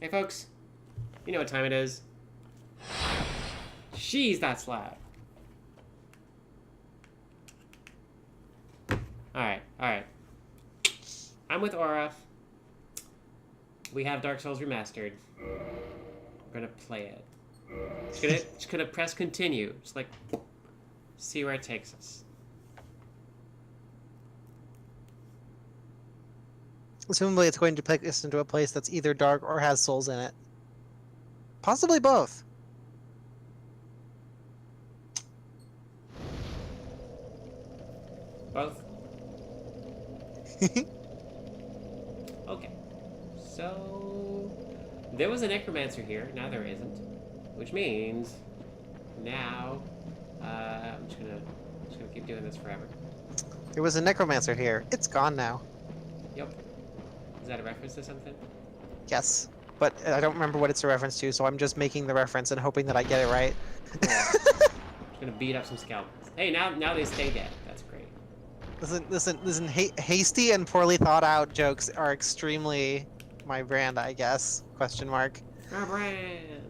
Hey, folks. You know what time it is. Jeez, that's loud. Alright. I'm with Aura. We have Dark Souls Remastered. We're gonna play it. Just gonna press continue. Just like, see where it takes us. Assumably it's going to take us into a place that's either dark or has souls in it. Possibly both. Both? Okay. So... There was a necromancer here. Now there isn't. Which means... Now... I'm just gonna keep doing this forever. There was a necromancer here. It's gone now. Yep. Is that a reference to something? Yes. But I don't remember what it's a reference to, so I'm just making the reference and hoping that I get it right. Cool. Just gonna beat up some skeletons. Hey, now they stay dead. That's great. Listen. Hasty and poorly thought out jokes are extremely my brand, I guess. Question mark. Our brand.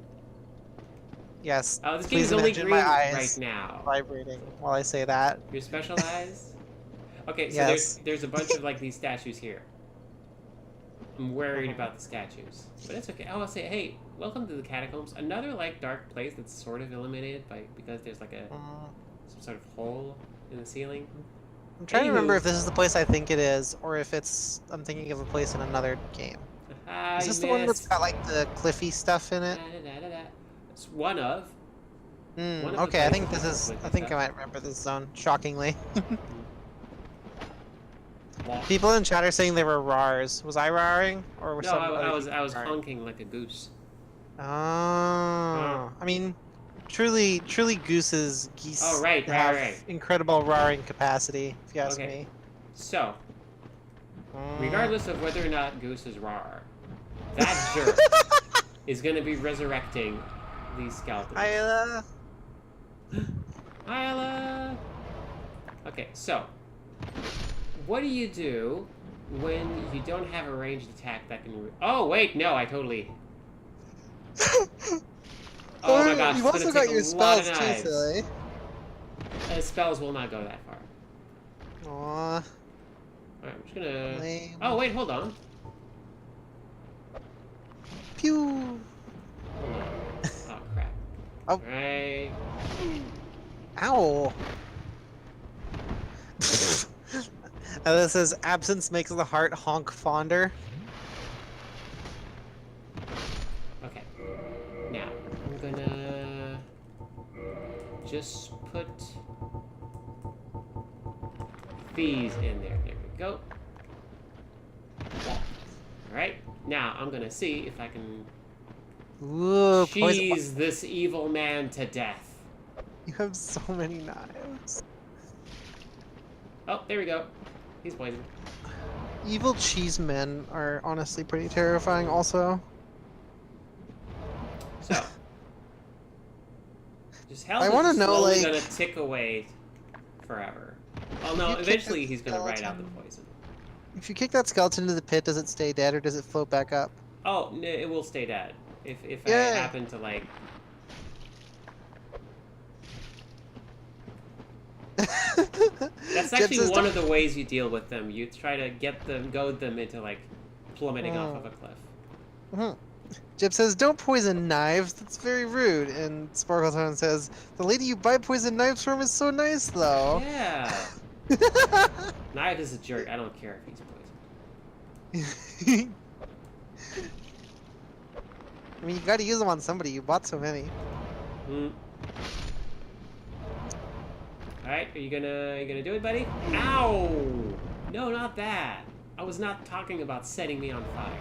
Yes. Oh, this game Please is only imagine green my eyes right now. vibrating while I say that. Your special eyes? Okay, so Yes. there's a bunch of like these statues here. I'm worried about the statues, but it's okay. Oh, I'll say, hey, welcome to the catacombs. Another like dark place that's sort of illuminated because there's like some sort of hole in the ceiling. I'm trying to remember if this is the place I think it is, or if I'm thinking of a place in another game. Is this the one that's got like the cliffy stuff in it? It's one of. Okay, I think this is. I think I might remember this zone. Shockingly. People in chat are saying they were rars. Was I raring, or were no? I was honking like a goose. Oh, I mean, truly, geese. Oh right. Incredible raring capacity, if you ask me. So, regardless of whether or not Goose is rar, that jerk is going to be resurrecting these skeletons. Isla. Okay, so what do you do when you don't have a ranged attack that can? Oh wait, no, I totally. Oh my gosh, you've also got your spells too, silly. Spells will not go that far. Aww. Alright, I'm just gonna... Lame. Oh, wait, hold on. Pew! Hold on. Oh, crap. Oh. Right. Ow! This says, absence makes the heart honk fonder. Okay. Now, I'm gonna... just put... these in there. There we go. Alright, now I'm gonna see if I can cheese this evil man to death. You have so many knives. Oh, there we go. He's poisoned. Evil cheese men are honestly pretty terrifying also. So. Just hell I want to know, like... gonna tick away forever. Oh no, eventually he's gonna ride out the poison. If you kick that skeleton into the pit, does it stay dead or does it float back up? Oh, no, it will stay dead. If I happen to, like... That's actually one of the ways you deal with them. You try to goad them into, like, plummeting off of a cliff. Jib says, don't poison knives, that's very rude. And Sparkletone says, the lady you buy poison knives from is so nice, though. Yeah. Knife is a jerk. I don't care if he's poisoned. I mean, you gotta use them on somebody. You bought so many. Alright, are you gonna do it, buddy? Ow! No, not that. I was not talking about setting me on fire.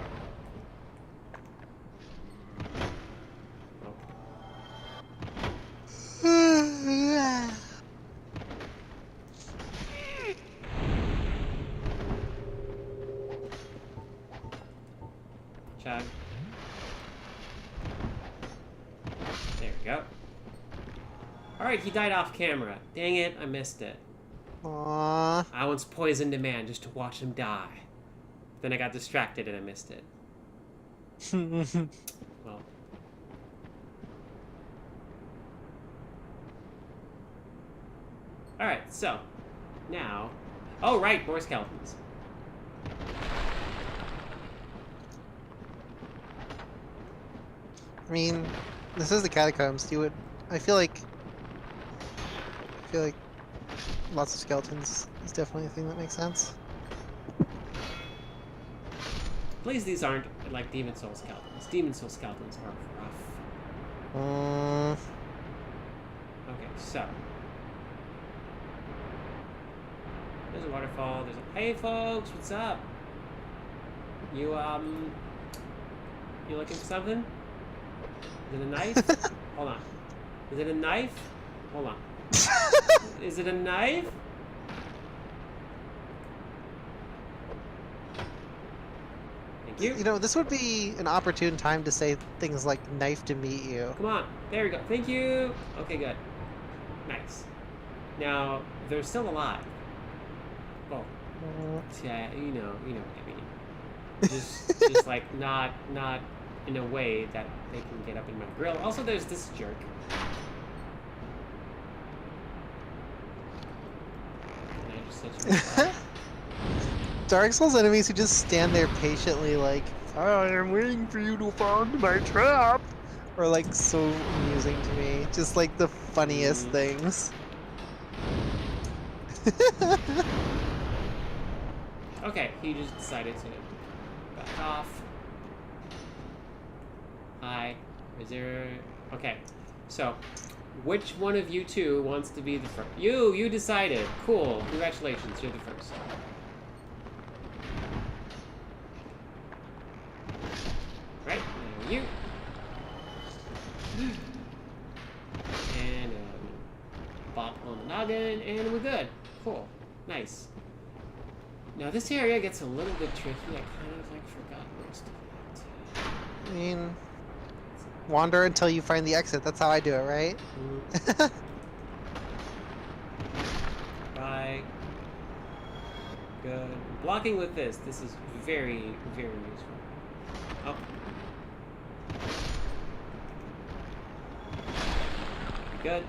Chug. There we go. Alright, he died off camera. Dang it, I missed it. Aww. I once poisoned a man just to watch him die. Then I got distracted and I missed it. Well. Alright, so. Now. Oh, right, more skeletons. I mean, this is the catacombs. You would. I feel like lots of skeletons is definitely a thing that makes sense. Please, these aren't like Demon Soul skeletons. Demon Soul skeletons are rough. Okay, so. There's a waterfall. There's a. Hey, folks, what's up? You looking for something? Is it a knife? Hold on. Is it a knife? Hold on. Is it a knife? Thank you. You know, this would be an opportune time to say things like "knife to meet you." Come on. There we go. Thank you. Okay, good. Nice. Now, there's still a lot. Oh. Yeah, you know what I mean. Just like not in a way that they can get up in my grill. Also, there's this jerk. Can I just set you Dark Souls enemies who just stand there patiently like, I am waiting for you to find my trap. Or like so amusing to me. Just like the funniest things. Okay, he just decided to back off. Hi. Is there... Okay, so which one of you two wants to be the first? You decided. Cool. Congratulations, you're the first. Right, now you. And bop on the noggin, and we're good. Cool. Nice. Now this area gets a little bit tricky. I kind of like forgot most of it. I mean, wander until you find the exit. That's how I do it, right? Bye. Good. Blocking with this. This is very, very useful. Oh. Good.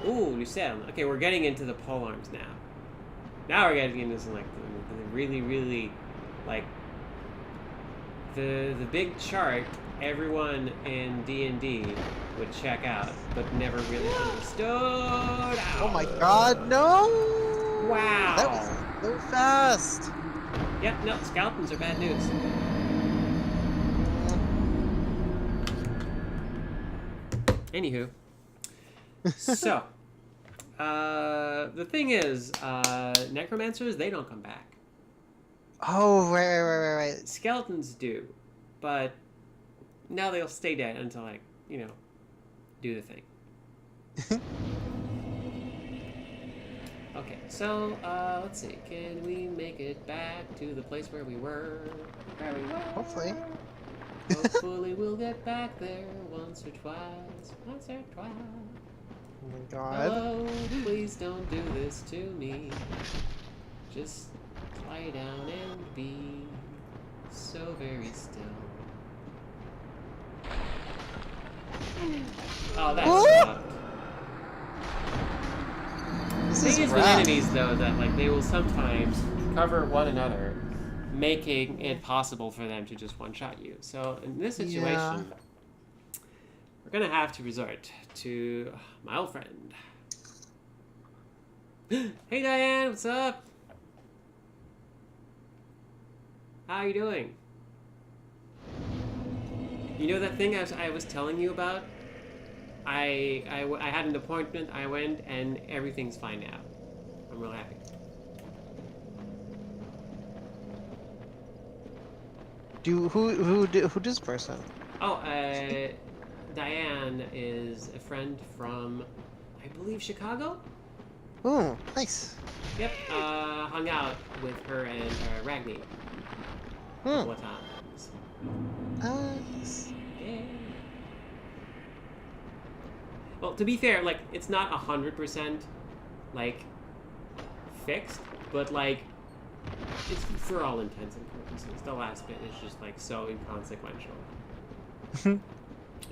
Ooh, new sound. Okay, we're getting into the pole arms now. Now we're getting into some, like, the really, really, like, the big chart everyone in D&D would check out, but never really understood. Ow. Oh my god, no! Wow! That was so fast! Yep, no, skeletons are bad news. Anywho. So, the thing is, necromancers, they don't come back. Oh, right. Skeletons do, but now they'll stay dead until, like, you know, do the thing. Okay, so, let's see. Can we make it back to the place where we were? Hopefully. Hopefully we'll get back there once or twice. Oh my god. Hello, please don't do this to me. Just lie down and be so very still. Oh, that sucked. The thing is with enemies, though, that like they will sometimes cover one another, making it possible for them to just one-shot you. So in this situation, we're gonna have to resort to my old friend. Hey Diane, what's up? How are you doing? You know that thing I was telling you about? I had an appointment, I went, and everything's fine now. I'm real happy. Who does this person? Oh, Diane is a friend from, I believe, Chicago? Oh, nice. Yep, hung out with her and Ragni a couple of times. Nice. Yeah. Well, to be fair, like, it's not 100%, like, fixed, but, like, it's for all intents and purposes. pieces. The last bit is just like so inconsequential.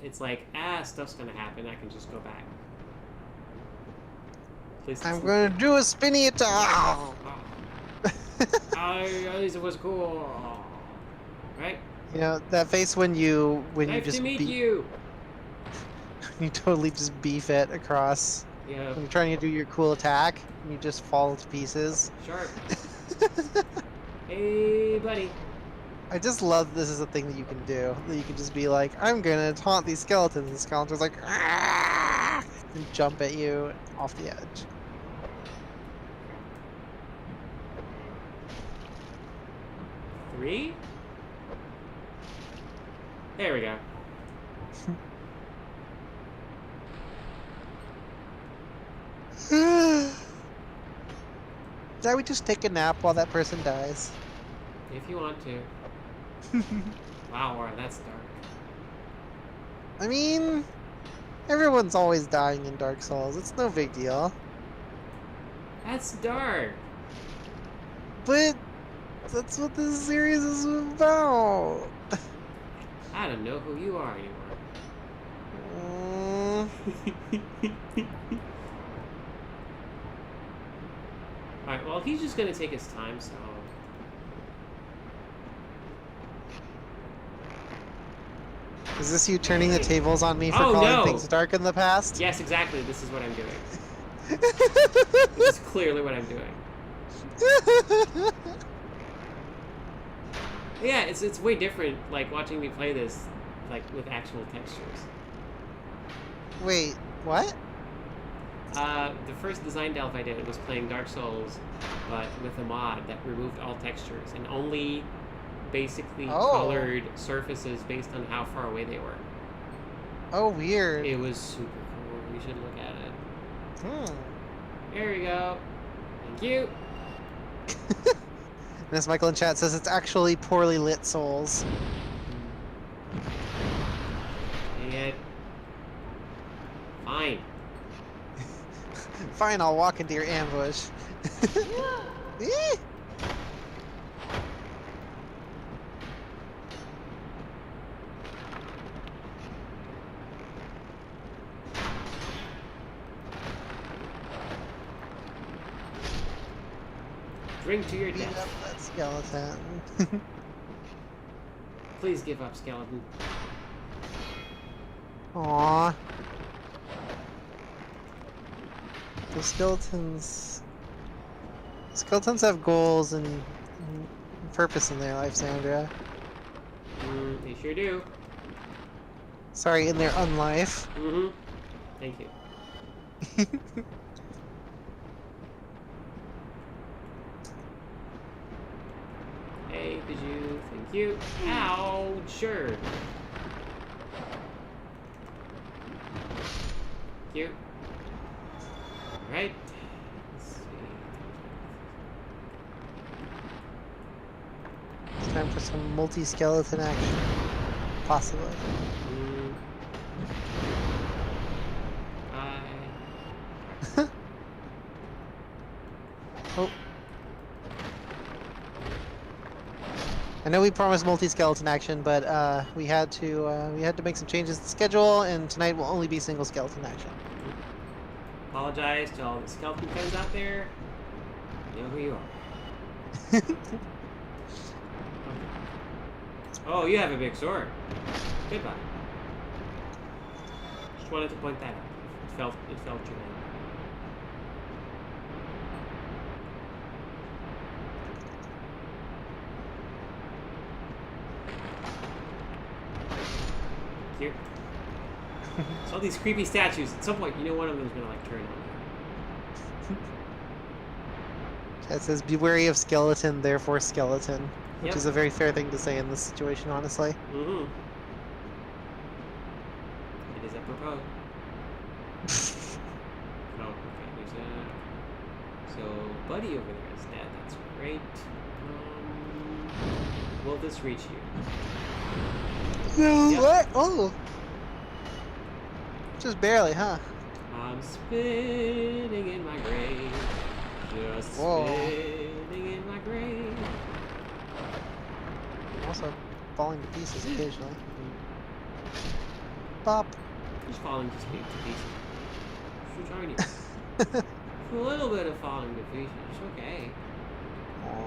It's like, stuff's gonna happen. I can just go back. Please. I'm gonna do a spinny attack. It was cool. Right? You know that face when you Nice just to meet you. you totally just beef it across. Yeah. When you're trying to do your cool attack, and you just fall to pieces. Sharp. Hey, buddy. I just love this is a thing that you can do. That you can just be like, I'm gonna taunt these skeletons, and the skeletons like, "Ah!" and jump at you off the edge. Three? There we go. Shall we just take a nap while that person dies? If you want to. Wow, Aura, that's dark. I mean, everyone's always dying in Dark Souls. It's no big deal. That's dark. But that's what this series is about. I don't know who you are anymore. Alright, well, he's just gonna take his time, so... Is this you turning the tables on me for Oh, calling no. things dark in the past? Yes, exactly, this is what I'm doing. This is clearly what I'm doing. Yeah, it's way different, like, watching me play this, like, with actual textures. Wait, what? The first design delve I did was playing Dark Souls, but with a mod that removed all textures and only basically colored surfaces based on how far away they were. Oh, weird. It was super cool. You should look at it. There we go. Thank you. Miss Michael in chat says it's actually poorly lit souls. Dang it. Fine. Fine, I'll walk into your ambush. Eh? Drink to your Beat death. up that skeleton. Please give up, skeleton. Aww. The skeletons have goals and purpose in their life, Sandra. They sure do. Sorry, in their unlife. Mm-hmm. Thank you. Hey, did you? Thank you. Ow! Sure. Thank you. Alright. Let's see. It's time for some multi-skeleton action. Possibly. Bye. Oh. I know we promised multi-skeleton action, but we had to make some changes to the schedule, and tonight will only be single skeleton action. Apologize to all the skeleton fans out there. You know who you are. Oh, you have a big sword. Goodbye. Just wanted to point that out. It felt germane. Here. It's all these creepy statues. At some point, you know one of them's gonna like turn on you. It says, "Be wary of skeleton, therefore skeleton," which Yep. is a very fair thing to say in this situation, honestly. Mm-hmm. It is apropos. Oh, okay. There's a. So, Buddy over there is dead. That's great. Will this reach you? No, Yep. what? Oh! Just barely, huh? I'm spinning in my grave. Just Whoa. spinning in my grave. also falling to pieces occasionally. Bop. Just falling to pieces. It's tiny. A little bit of falling to pieces. It's okay.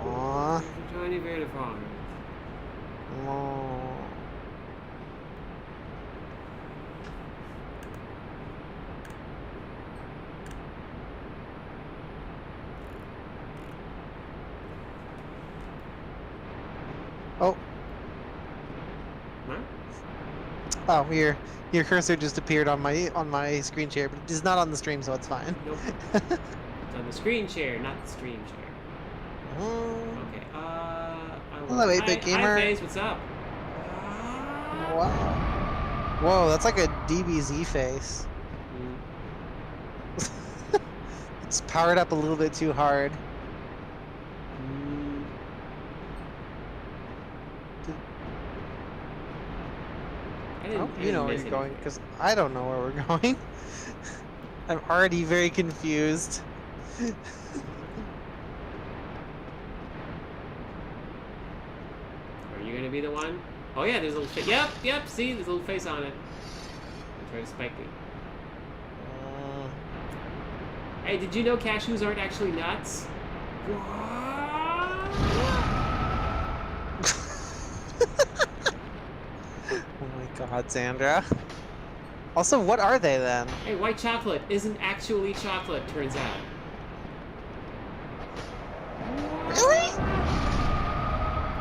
Aww. It's a tiny bit of falling. Aww. Oh. Huh? Oh, your cursor just appeared on my screen share, but it is not on the stream, so it's fine. Nope. It's on the screen share, not the stream share. Okay. Hello, 8-Bit Gamer. Hi, Faze, what's up? Wow. Whoa, that's like a DBZ face. It's powered up a little bit too hard. Oh, you know where you're going, because I don't know where we're going. I'm already very confused. Are you gonna be the one? Oh yeah, there's a little face. Yep, see, there's a little face on it. I'm trying to spike me. Hey, did you know cashews aren't actually nuts? Oh my god, Sandra. Also, what are they then? Hey, white chocolate isn't actually chocolate, turns out. Really?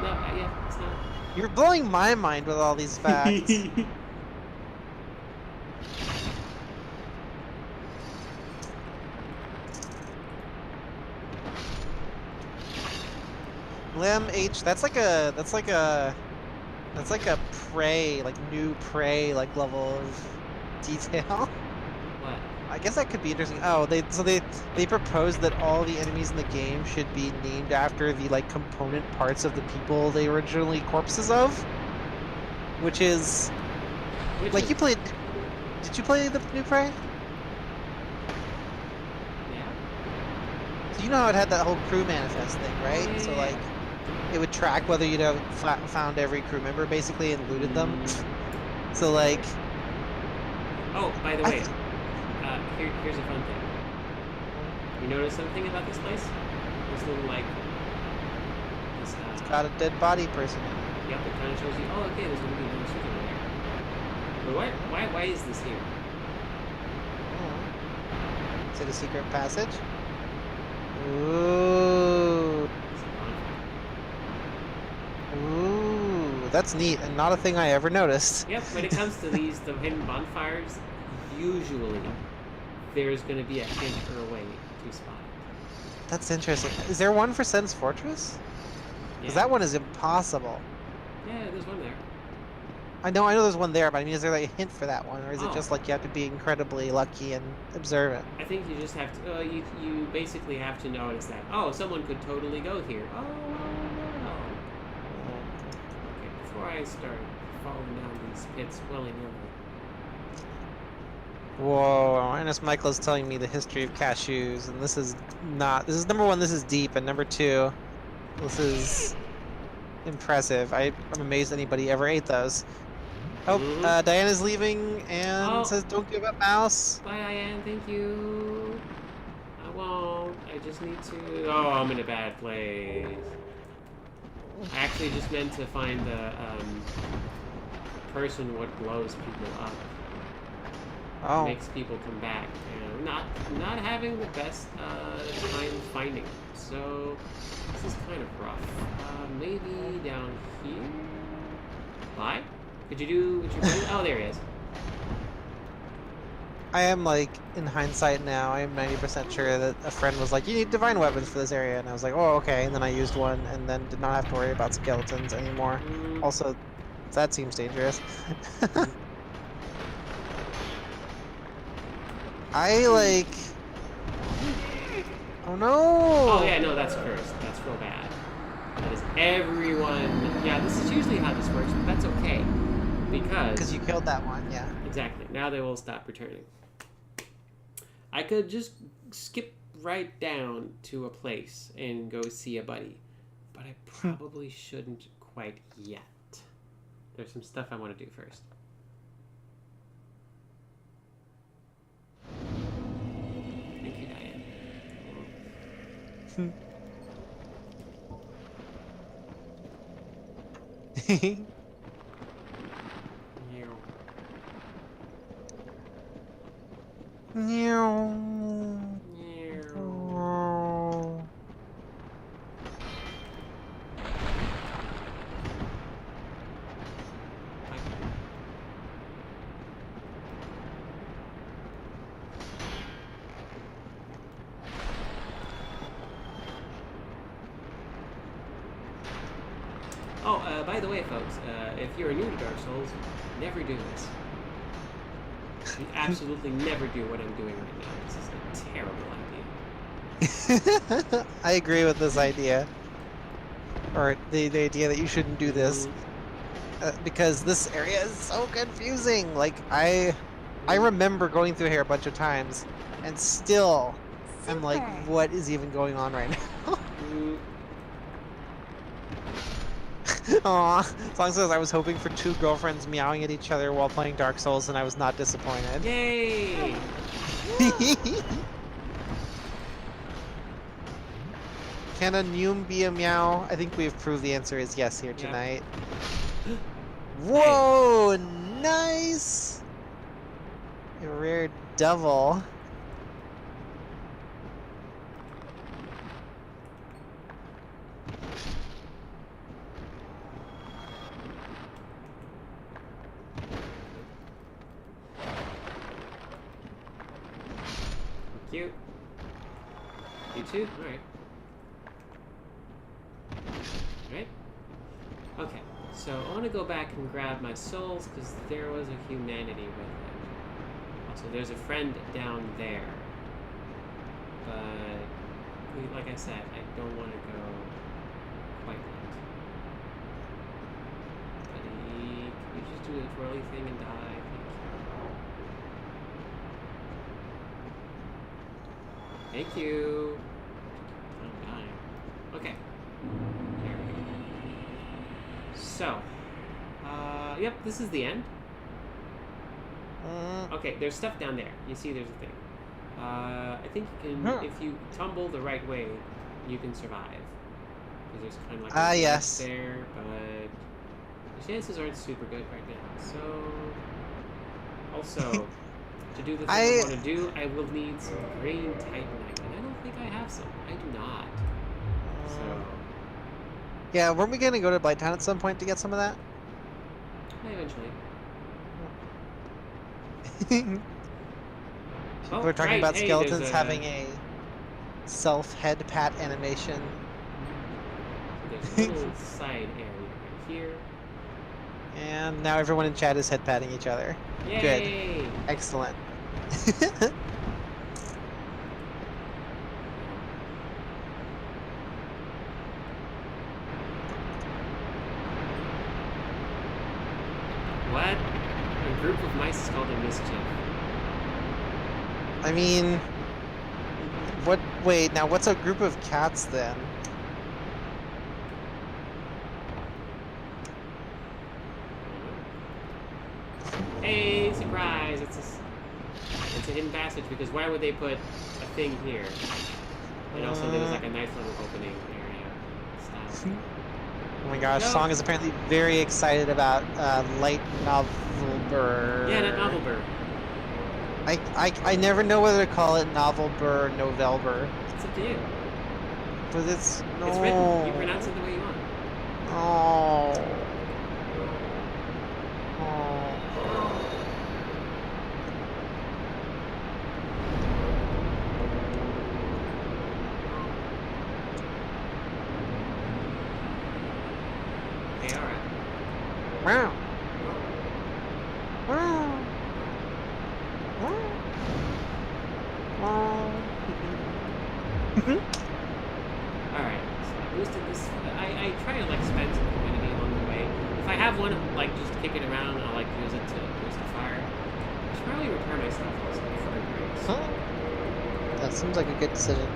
No, yeah, it's not. You're blowing my mind with all these facts. Lim H, that's like a prey, like new prey, like level of detail. What? I guess that could be interesting. Oh, they proposed that all the enemies in the game should be named after the like component parts of the people they originally corpses of, which is you played. Did you play the new prey? Yeah. So you know how it had that whole crew manifest thing, right? Yeah. So like, it would track whether you'd have found every crew member basically and looted them. So like. Oh, by the way, here's a fun thing. You notice something about this place? This little like. This, it's got a dead body person in it. Yep, it kind of shows you. Oh, okay, there's gonna be another suit over there. But why is this here? Oh. Is it a secret passage? Ooh. Ooh, that's neat, and not a thing I ever noticed. Yep, when it comes to the hidden bonfires, usually there's going to be a hint or a way to spot it. That's interesting. Is there one for Sen's Fortress? Because that one is impossible. Yeah, there's one there. I know there's one there, but I mean, is there like a hint for that one, or is it just like you have to be incredibly lucky and observant? I think you just have to. You basically have to notice that. Oh, someone could totally go here. Oh no. Okay, before I start falling down these pits willy-nilly. Whoa, Ernest Michael is telling me the history of cashews, and this is number one, this is deep, and number two, this is impressive. I'm amazed anybody ever ate those. Oh, Diana's leaving and says don't give up, mouse. Bye, Diane, thank you. I won't, I just need to... Oh, I'm in a bad place. I actually just meant to find the person what blows people up. Oh. Makes people come back. And not having the best time finding them. So this is kind of rough. Maybe down here? Why? Could you do what you're doing? Oh, there he is. I am like, in hindsight now, I am 90% sure that a friend was like, you need divine weapons for this area, and I was like, oh, okay, and then I used one, and then did not have to worry about skeletons anymore. Also, that seems dangerous. I like... Oh no! Oh yeah, no, that's cursed. That's real bad. That is everyone... Yeah, this is usually how this works, but that's okay. Because you killed that one, yeah. Exactly. Now they will stop returning. I could just skip right down to a place and go see a buddy. But I probably shouldn't quite yet. There's some stuff I want to do first. Thank you, Diane. Oh, by the way, folks, if you're new to Dark Souls, never do this. You absolutely never do what I'm doing right now. This is a terrible idea. I agree with this idea. Or the idea that you shouldn't do this. Because this area is so confusing. Like, I remember going through here a bunch of times, and still, I'm like, what is even going on right now? Aw, as long as I was hoping for two girlfriends meowing at each other while playing Dark Souls, and I was not disappointed. Yay! Can a Neum be a meow? I think we've proved the answer is yes here tonight. Whoa! Nice! A rare devil. Cute. You too? Alright. Alright. Okay, so I want to go back and grab my souls because there was a humanity with it. Also, there's a friend down there. But, like I said, I don't want to go quite yet. Buddy, can you just do the twirly thing and die? Thank you. I'm dying. Okay. There we go. So, yep, this is the end. Okay, there's stuff down there. You see, there's a thing. I think you can, if you tumble the right way, you can survive. Because there's kind of like a yes. there, but the chances aren't super good right now. So, also. To do the thing I want to do, I will need some green titanite, and I don't think I have some. I do not. So. Yeah, weren't we going to go to Blighttown at some point to get some of that? Eventually. We're talking about skeletons having a self-head pat animation. There's a little side area right here. And now everyone in chat is head patting each other. Yay! Good. Excellent. What? A group of mice is called a mischief. I mean, what? Wait, now what's a group of cats then? Hey, surprise! It's a hidden passage because why would they put a thing here? And also there was like a nice little opening area. Style. Oh my gosh, Song is apparently very excited about light novelbur. Yeah, that novelbur. I never know whether to call it novelbur or novelbur. It's up to you. But it's no. It's written. You pronounce it the way you want. Oh. Hey, alright. Wow. Wow. Wow. Alright, so I boosted this. I try to like spend some community along the way. If I have one, like just kick it around, I'll like use it to boost the fire. I should probably repair my stuff also before it breaks. That seems like a good decision.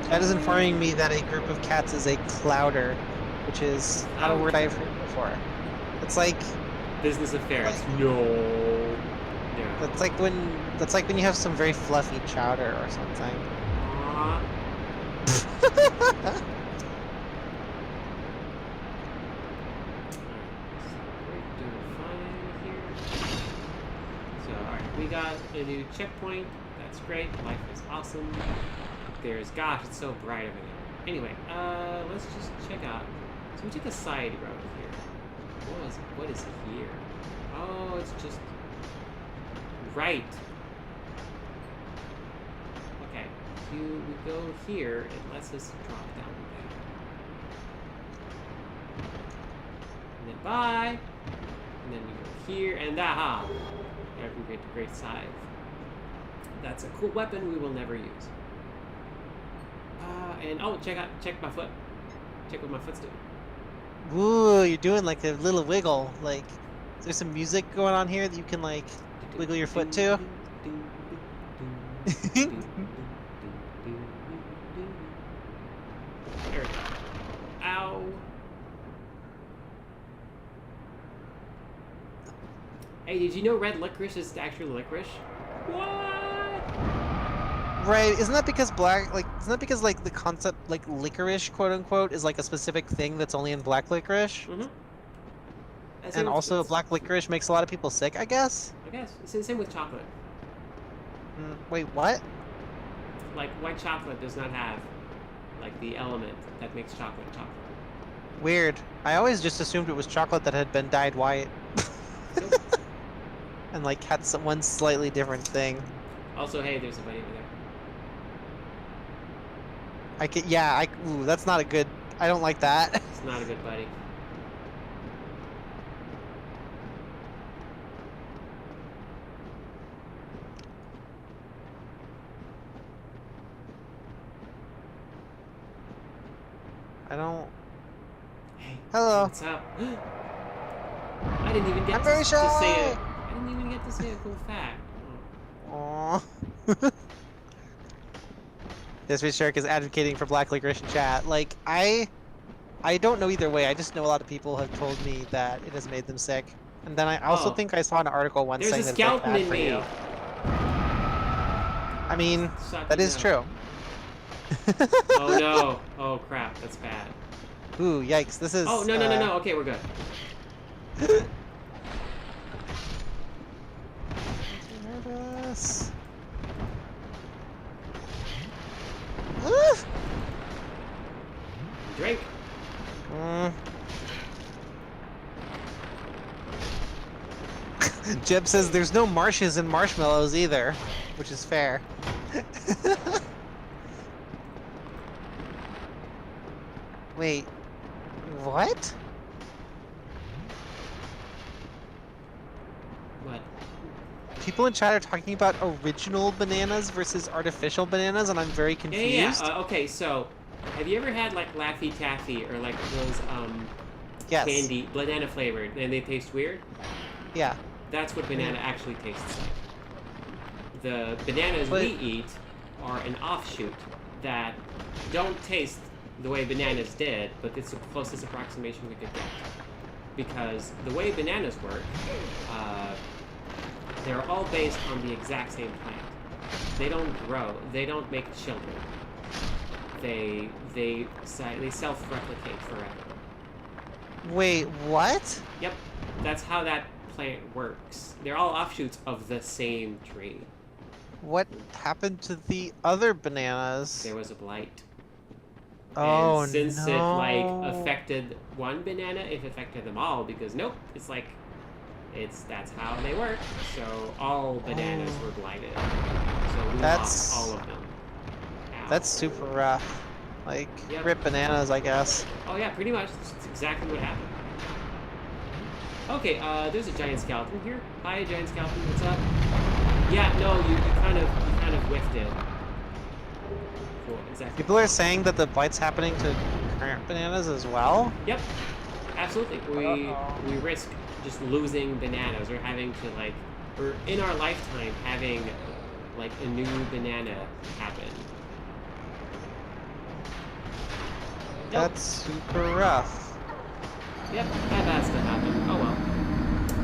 That is informing me that a group of cats is a clouder. which is not a word I've heard before. It's like Business affairs. No. that's like when you have some very fluffy chowder or something. So, alright, we got a new checkpoint. That's great. Life is awesome. Gosh, it's so bright over there. Anyway, let's just check out. So we took a side road here. What is here? Oh, it's just right. Okay, we go here. It lets us drop down there. And then bye. And then we go here, and aha! There we get the great scythe. That's a cool weapon we will never use. And oh, check my foot. Check what my foot's doing. Ooh, you're doing like a little wiggle. Like, is there some music going on here that you can like wiggle your foot to? There we go. Ow. Hey, did you know red licorice is actually licorice? What? Right, isn't that because like the concept like licorice, quote unquote, is like a specific thing that's only in black licorice? Mm-hmm. And also black licorice makes a lot of people sick, I guess? I guess. It's the same with chocolate. Wait, what? Like, white chocolate does not have, like, the element that makes chocolate chocolate. Weird. I always just assumed it was chocolate that had been dyed white. Nope. And like had one slightly different thing. Also, hey, there's a buddy over there. Ooh, that's not a good, I don't like that. It's not a good buddy. I don't... Hey. Hello. What's up? I didn't even get I'm very shy. to say it. I didn't even get to say a cool fact. Aww. This Shark is advocating for black licorice in chat. Like, I don't know either way. I just know a lot of people have told me that it has made them sick. And then I also think I saw an article once saying that it's like bad for you. I mean, that is true. Oh no. Oh crap, that's bad. Ooh, yikes. This is... Oh, no. Okay, we're good. Nervous. Drink. Jeb says there's no marshes and marshmallows either, which is fair. Wait, what? What? People in chat are talking about original bananas versus artificial bananas, and I'm very confused. Yeah. Okay, so have you ever had like Laffy Taffy or like those Yes. candy banana flavored and they taste weird? Yeah. That's what banana actually tastes like. The bananas we eat are an offshoot that don't taste the way bananas did, but it's the closest approximation we could get. Because the way bananas work, they're all based on the exact same plant. They don't grow. They don't make children. They self-replicate forever. Wait, what? Yep, that's how that plant works. They're all offshoots of the same tree. What happened to the other bananas? There was a blight. Oh, and since no. it like affected one banana, it affected them all because nope, it's like that's how they work. So all bananas were blighted. So we lost all of them. Ow. That's super rough. Like, Yep. rip bananas, I guess. Oh yeah, pretty much. That's exactly what happened. Okay, there's a giant skeleton here. Hi, giant skeleton. What's up? Yeah, no, you kind of whiffed it. Cool, exactly. People are saying that the blight's happening to current bananas as well? Yep, absolutely. We risk just losing bananas or having to like, or in our lifetime having like a new banana happen. Yep. That's super rough. Yep, that has to happen. Oh well.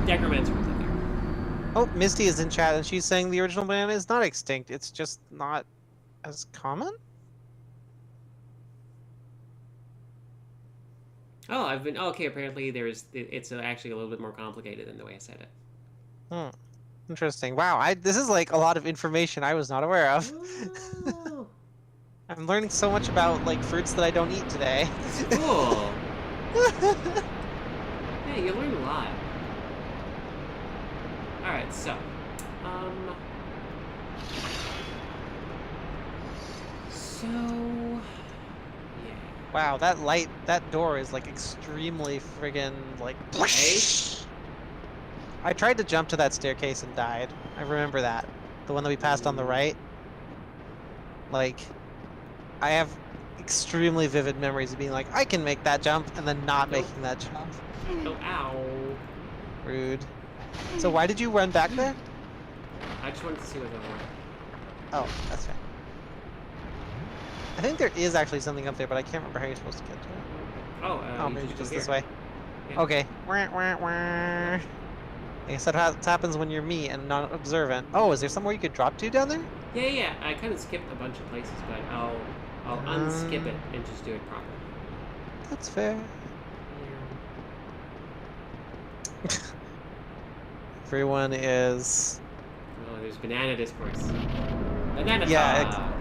Necromancer was in there. Oh, Misty is in chat, and she's saying the original banana is not extinct. It's just not as common? Oh, I've been... Oh, okay, apparently it's actually a little bit more complicated than the way I said it. Hmm. Interesting. Wow, this is like a lot of information I was not aware of. Oh. I'm learning so much about like fruits that I don't eat today. That's cool. Hey, you learn a lot. Alright, so... So... Yeah. Wow, that door is like extremely friggin' like... Hey? I tried to jump to that staircase and died. I remember that. The one that we passed on the right. Like, I have extremely vivid memories of being like, I can make that jump, and then not making that jump. Oh, ow. Rude. So why did you run back there? I just wanted to see what they were. Oh, that's fine. I think there is actually something up there, but I can't remember how you're supposed to get to it. Oh, maybe just this here. way. Yeah. Okay. Wah, wah, wah. I guess that happens when you're me and not observant. Oh, is there somewhere you could drop to down there? Yeah. I kind of skipped a bunch of places, but I'll unskip it and just do it properly. That's fair. Everyone is... Oh, there's banana discourse. Banana Yeah,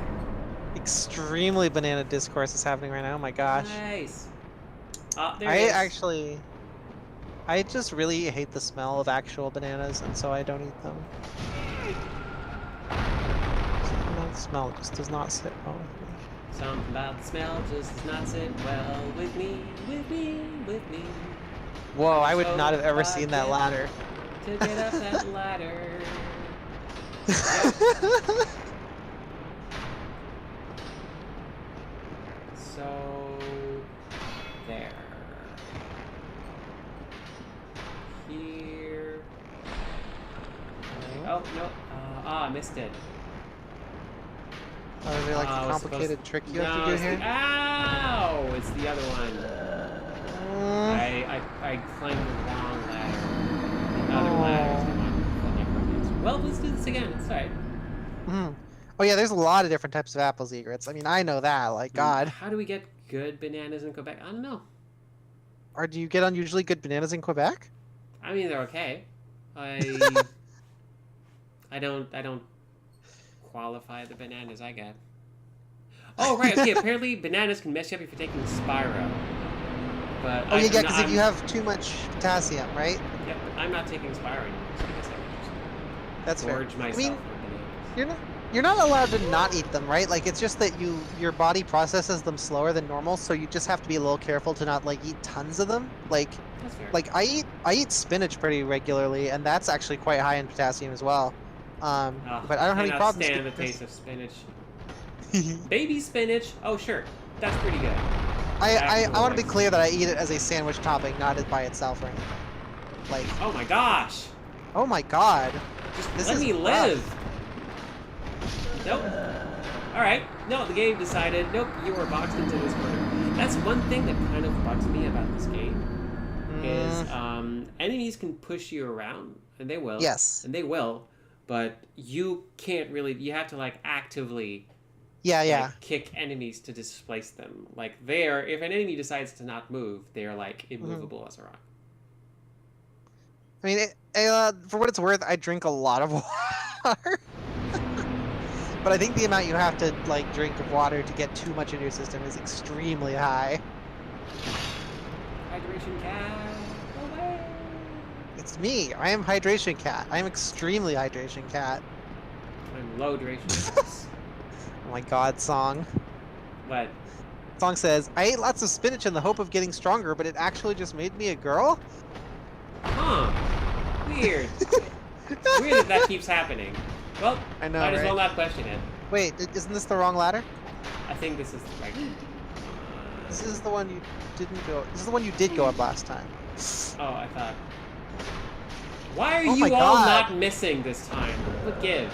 extremely banana discourse is happening right now. Oh my gosh. Nice. There it is. I just really hate the smell of actual bananas, and so I don't eat them. Something about the smell just does not sit well with me. Something about the smell just does not sit well with me. Whoa, I would not have ever seen that ladder. To get up that ladder. So there. Here. Oh no! I missed it. Oh, is there like a complicated trick you have to do here? Ow! It's the other one. I climbed the wrong ladder. The other ladder is the one for necromancer. Well, let's do this again. It's alright. Oh yeah, there's a lot of different types of apples egrets. I mean, I know that. Like, God. How do we get good bananas in Quebec? I don't know. Or do you get unusually good bananas in Quebec? I mean, they're okay. I don't qualify the bananas I get. Oh right, okay. Apparently, bananas can mess you up if you're taking Spyro. But oh yeah, because if you have too much potassium, right? Yep, I'm not taking Spyro anymore. So I guess I can just that's gorge fair. myself I mean, with bananas. you're not allowed to not eat them, right? Like it's just that your body processes them slower than normal, so you just have to be a little careful to not like eat tons of them. Like, that's fair. like I eat spinach pretty regularly, and that's actually quite high in potassium as well. But I don't have any problems. I cannot stand the taste of spinach. Baby spinach. Oh sure, that's pretty good. I want to be clear that I eat it as a sandwich topping, not as by itself or anything. Like. Oh my gosh. Oh my God. Just let me live. Nope. Alright. No, the game decided, nope, you are boxed into this corner. That's one thing that kind of bugs me about this game. Is enemies can push you around, and they will. Yes. And they will, but you can't really, you have to like actively kick enemies to displace them. Like if an enemy decides to not move, they're like immovable as a rock. I mean, for what it's worth, I drink a lot of water. But I think the amount you have to like drink of water to get too much into your system is extremely high. Hydration cat, away! It's me. I am Hydration Cat. I am extremely Hydration Cat. I'm low hydration. Oh my God, song. What? Song says, I ate lots of spinach in the hope of getting stronger, but it actually just made me a girl? Huh. Weird. Weird that keeps happening. Well, I know, might as right? well not question it. Wait, isn't this the wrong ladder? I think this is the right one. This is the one you didn't go. This is the one you did go up last time. Oh, I thought. Why are Oh my you all God. not missing this time? What gives?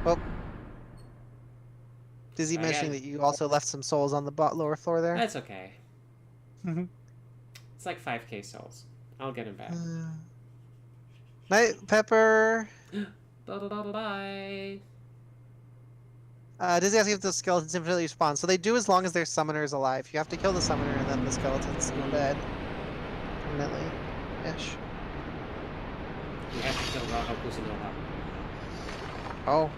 Well, Dizzy I mentioning got- that you also left some souls on the lower floor there. That's okay. Mhm. It's like 5k souls. I'll get him back. Night, Pepper. Bye. Dizzy asking if the skeletons infinitely respawn. So they do as long as their summoner is alive. You have to kill the summoner and then the skeletons go dead. Permanently. Ish. You have to kill Raho Kusunoha. Oh.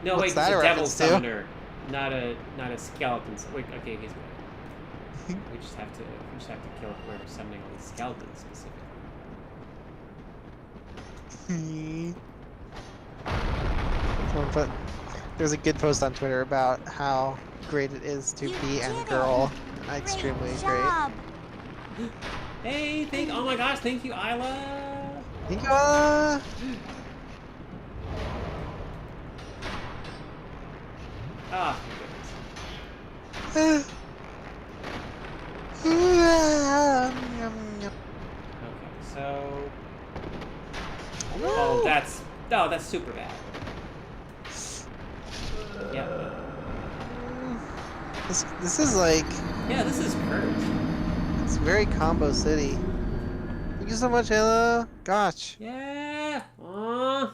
No, What's wait, he's that a a devil reference to? summoner, not a skeleton. Wait, okay, he's good. we just have to kill whoever's summoning all these skeletons specifically. But there's a good post on Twitter about how great it is to be and girl. Extremely great. Hey, oh my gosh, thank you, Isla. Thank you. Ah, okay, so that's super bad. Yeah. This is like, Yeah, this is cursed. it's very combo city. Thank you so much, Ayla. Gosh. Yeah. Aww.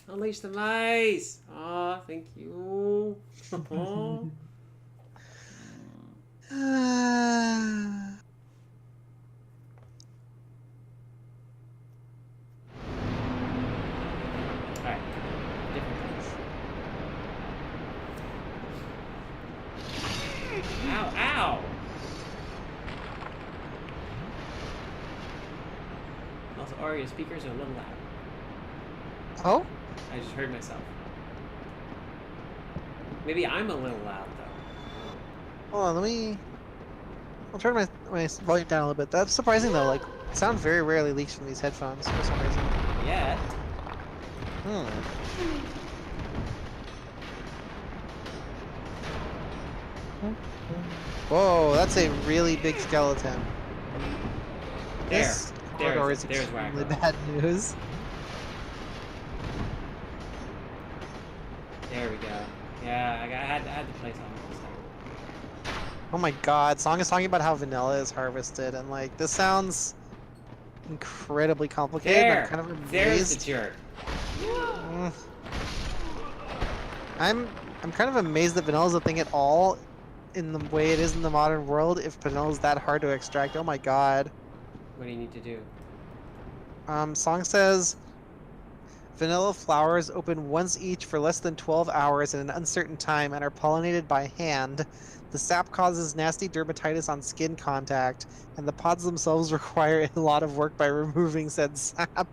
Unleash the mice. Aw, thank you. Alright. Different things. Ow, ow! Also, Aria speakers are a little loud. Oh? I just heard myself. Maybe I'm a little loud, though. Hold on, I'll turn my volume down a little bit. That's surprising though, like, sound very rarely leaks from these headphones for some reason. Yeah. Whoa, that's a really big skeleton. There's where I go. bad news. There we go. Yeah, I had to play something this time. Oh my god, song is talking about how vanilla is harvested, and like, this sounds incredibly complicated. There! I'm kind of amazed. There's the jerk. I'm kind of amazed that vanilla is a thing at all in the way it is in the modern world if vanilla is that hard to extract. Oh my god. What do you need to do? Song says vanilla flowers open once each for less than 12 hours in an uncertain time and are pollinated by hand. The sap causes nasty dermatitis on skin contact, and the pods themselves require a lot of work by removing said sap.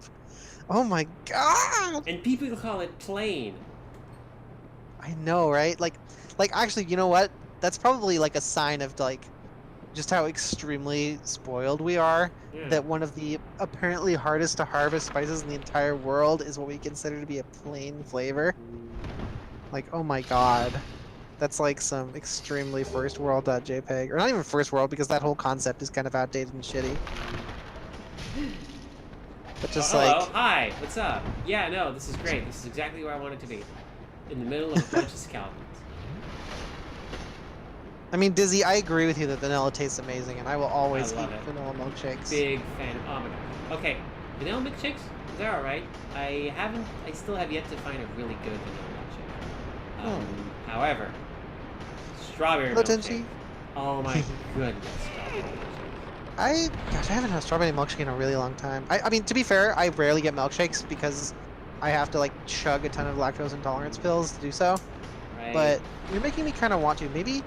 Oh my god! And people call it plain. I know, right? Like actually, you know what? That's probably like a sign of like just how extremely spoiled we are. Yeah. That one of the apparently hardest to harvest spices in the entire world is what we consider to be a plain flavor. Like, oh my god. That's like some extremely first world JPEG. Or not even first world, because that whole concept is kind of outdated and shitty. But just hello. like... Hi, what's up? Yeah, no, this is great. This is exactly where I want it to be. In the middle of a bunch of skeletons. I mean, Dizzy, I agree with you that vanilla tastes amazing, and I will always eat love it. vanilla milkshakes. Big fan. Oh my god. Okay, vanilla milkshakes, they're alright. I still have yet to find a really good vanilla milkshake. However, strawberry Hello, milkshake. Tenchi. Oh my goodness, strawberry milkshake. I haven't had a strawberry milkshake in a really long time. I mean, to be fair, I rarely get milkshakes because I have to like chug a ton of lactose intolerance pills to do so. Right. But you're making me kind of want to. Maybe.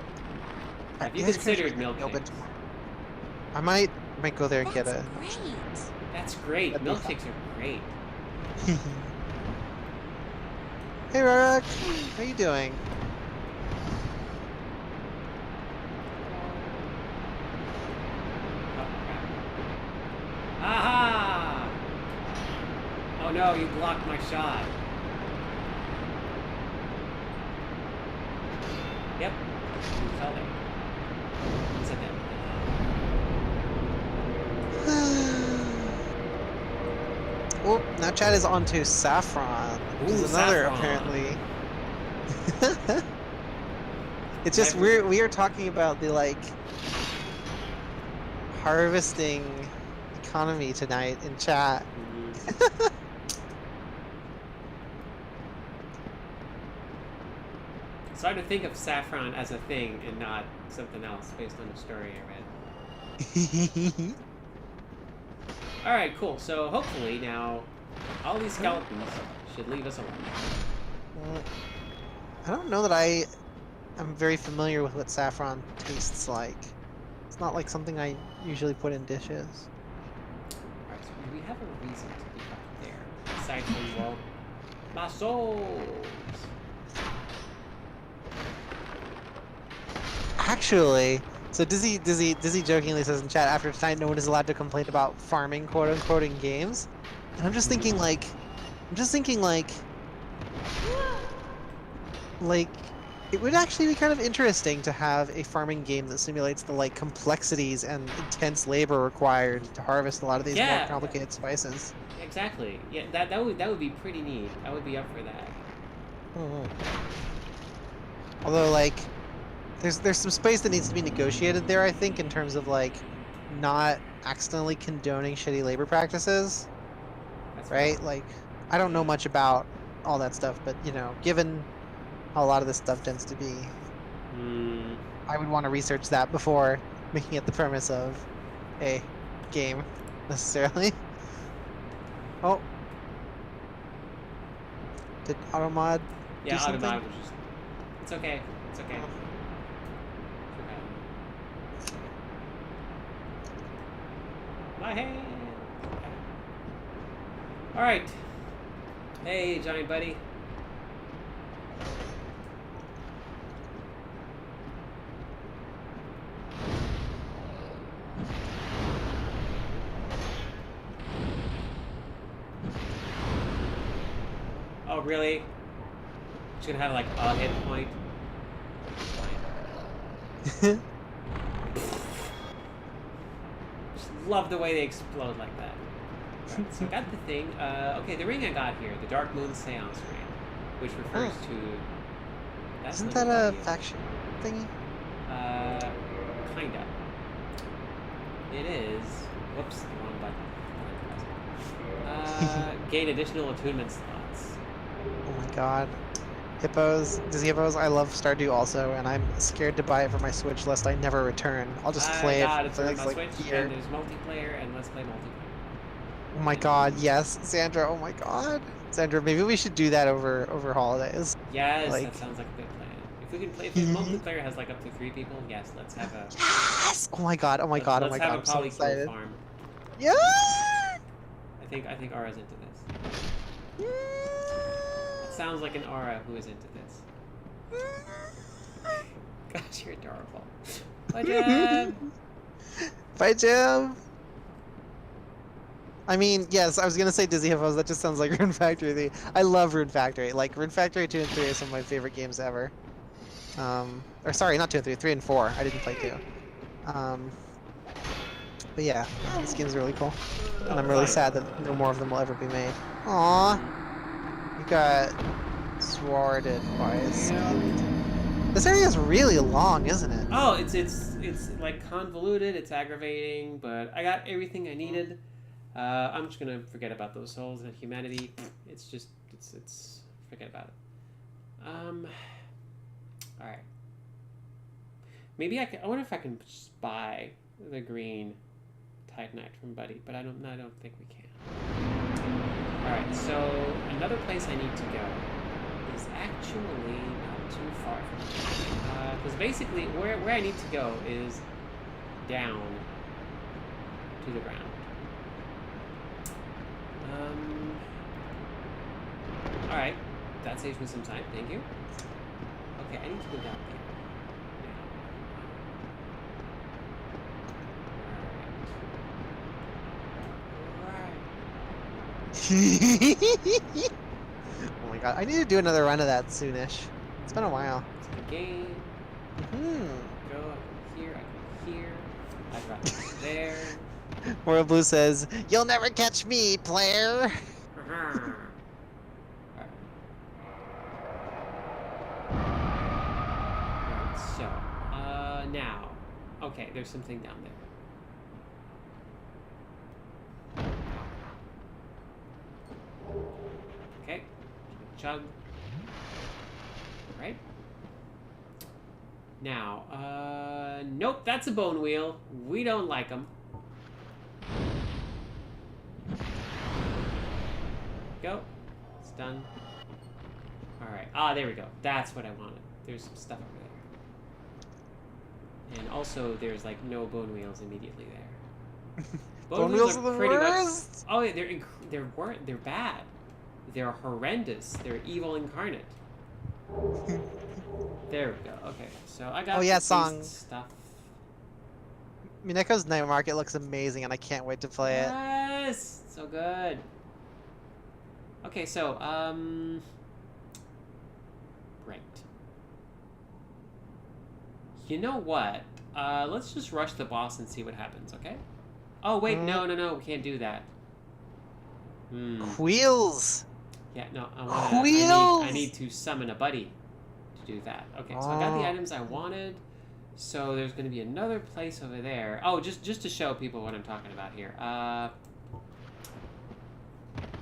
Have you considered milkshakes? I might go there and get a. Great. That's great. Milkshakes are great. Hey, Rarak, how you doing? Aha! Oh no, you blocked my shot. Yep. You fell there. Sit down. Oh, now chat is onto Saffron, which is Ooh, another Saffron. apparently. It's just Never- we are talking about the like harvesting economy tonight in chat. Mhm. It's hard to think of saffron as a thing and not something else based on the story I read. Alright, cool. So hopefully now all these skeletons should leave us alone. Well, I don't know that I'm very familiar with what saffron tastes like. It's not like something I usually put in dishes. Alright, so do we have a reason to be up there? Aside from, well, my souls! Actually, so Dizzy jokingly says in chat, after tonight, no one is allowed to complain about farming, quote unquote, in games. And I'm just thinking like, like, it would actually be kind of interesting to have a farming game that simulates the like complexities and intense labor required to harvest a lot of these more Yeah, complicated spices. exactly. Yeah, that would be pretty neat. I would be up for that. Mhm. Although, like, there's some space that needs to be negotiated there, I think, in terms of like not accidentally condoning shitty labor practices, That's right? Like, I don't know much about all that stuff, but you know, given how a lot of this stuff tends to be, Hmm. I would want to research that before making it the premise of a game necessarily. Oh, did AutoMod Yeah, do something? Automod was just. It's okay. It's okay. Oh. It's okay. My hand. All right. Hey, giant buddy. Oh, really? She's gonna have like a hit point. Just love the way they explode like that. Right, so I got the thing. Okay, the ring I got here, the Dark Moon Seance ring, which refers to. That's Isn't the that a body of- faction thingy? Kinda. It is. Whoops, the wrong button. Gain additional attunement slots. Oh my god. Hippos, Dizzy Hippos, I love Stardew also, and I'm scared to buy it for my Switch lest I never return. I'll just play it It's for on the my next, like, Switch, year. and there's multiplayer, and let's play multiplayer. Oh my god, yes, Sandra, oh my god. Sandra, maybe we should do that over holidays. Yes, Like- that sounds like a good plan. If we can play, if the multiplayer has like up to 3 people, yes, let's have a. Yes! Oh my god, oh my god, oh my Let's god, have I'm a so polykill excited. farm. Yeah! I think Aura's into this. It sounds like an Aura who is into this. Gosh, you're adorable. Bye, Jam. Bye, Jim! I mean, yes, I was gonna say Dizzy Hippos, that just sounds like Rune Factory. I love Rune Factory. Like, Rune Factory 2 and 3 are some of my favorite games ever. Or sorry, not 2 and 3, 3 and 4. I didn't play 2. But yeah, this game's really cool. And I'm really sad that no more of them will ever be made. Aww. You got sworded by a skeleton. This area is really long, isn't it? Oh, it's like convoluted. It's aggravating, but I got everything I needed. I'm just gonna forget about those souls and humanity. It's just it's forget about it. All right. Maybe I wonder if I can spy the green Titanite from Buddy, but I don't think we can. All right. So another place I need to go is actually not too far from here, because basically where I need to go is down to the ground. Alright, that saves me some time, thank you. Okay, I need to go down there. Oh my god, I need to do another run of that soonish. It's been a while. It's the game. Go up here, I go here. I drop there. Royal Blue says, "You'll never catch me, player." So, now. Okay, there's something down there. Okay. Chug. Right. Now, nope, that's a bone wheel. We don't like them. Go. It's done. Alright. Ah, there we go. That's what I wanted. There's some stuff over there. And also, there's like no bone wheels immediately there. Bone wheels are the worst. Oh, they're bad. They're horrendous. They're evil incarnate. There we go. Okay, so I got stuff. Mineko's Night Market looks amazing, and I can't wait to play it. Yes, so good. Okay, so right. You know what? Let's just rush the boss and see what happens. Okay. Oh wait, no, we can't do that. Wheels. Yeah, no, I need to summon a buddy to do that. Okay, so I got the items I wanted. So there's going to be another place over there. Oh, just to show people what I'm talking about here.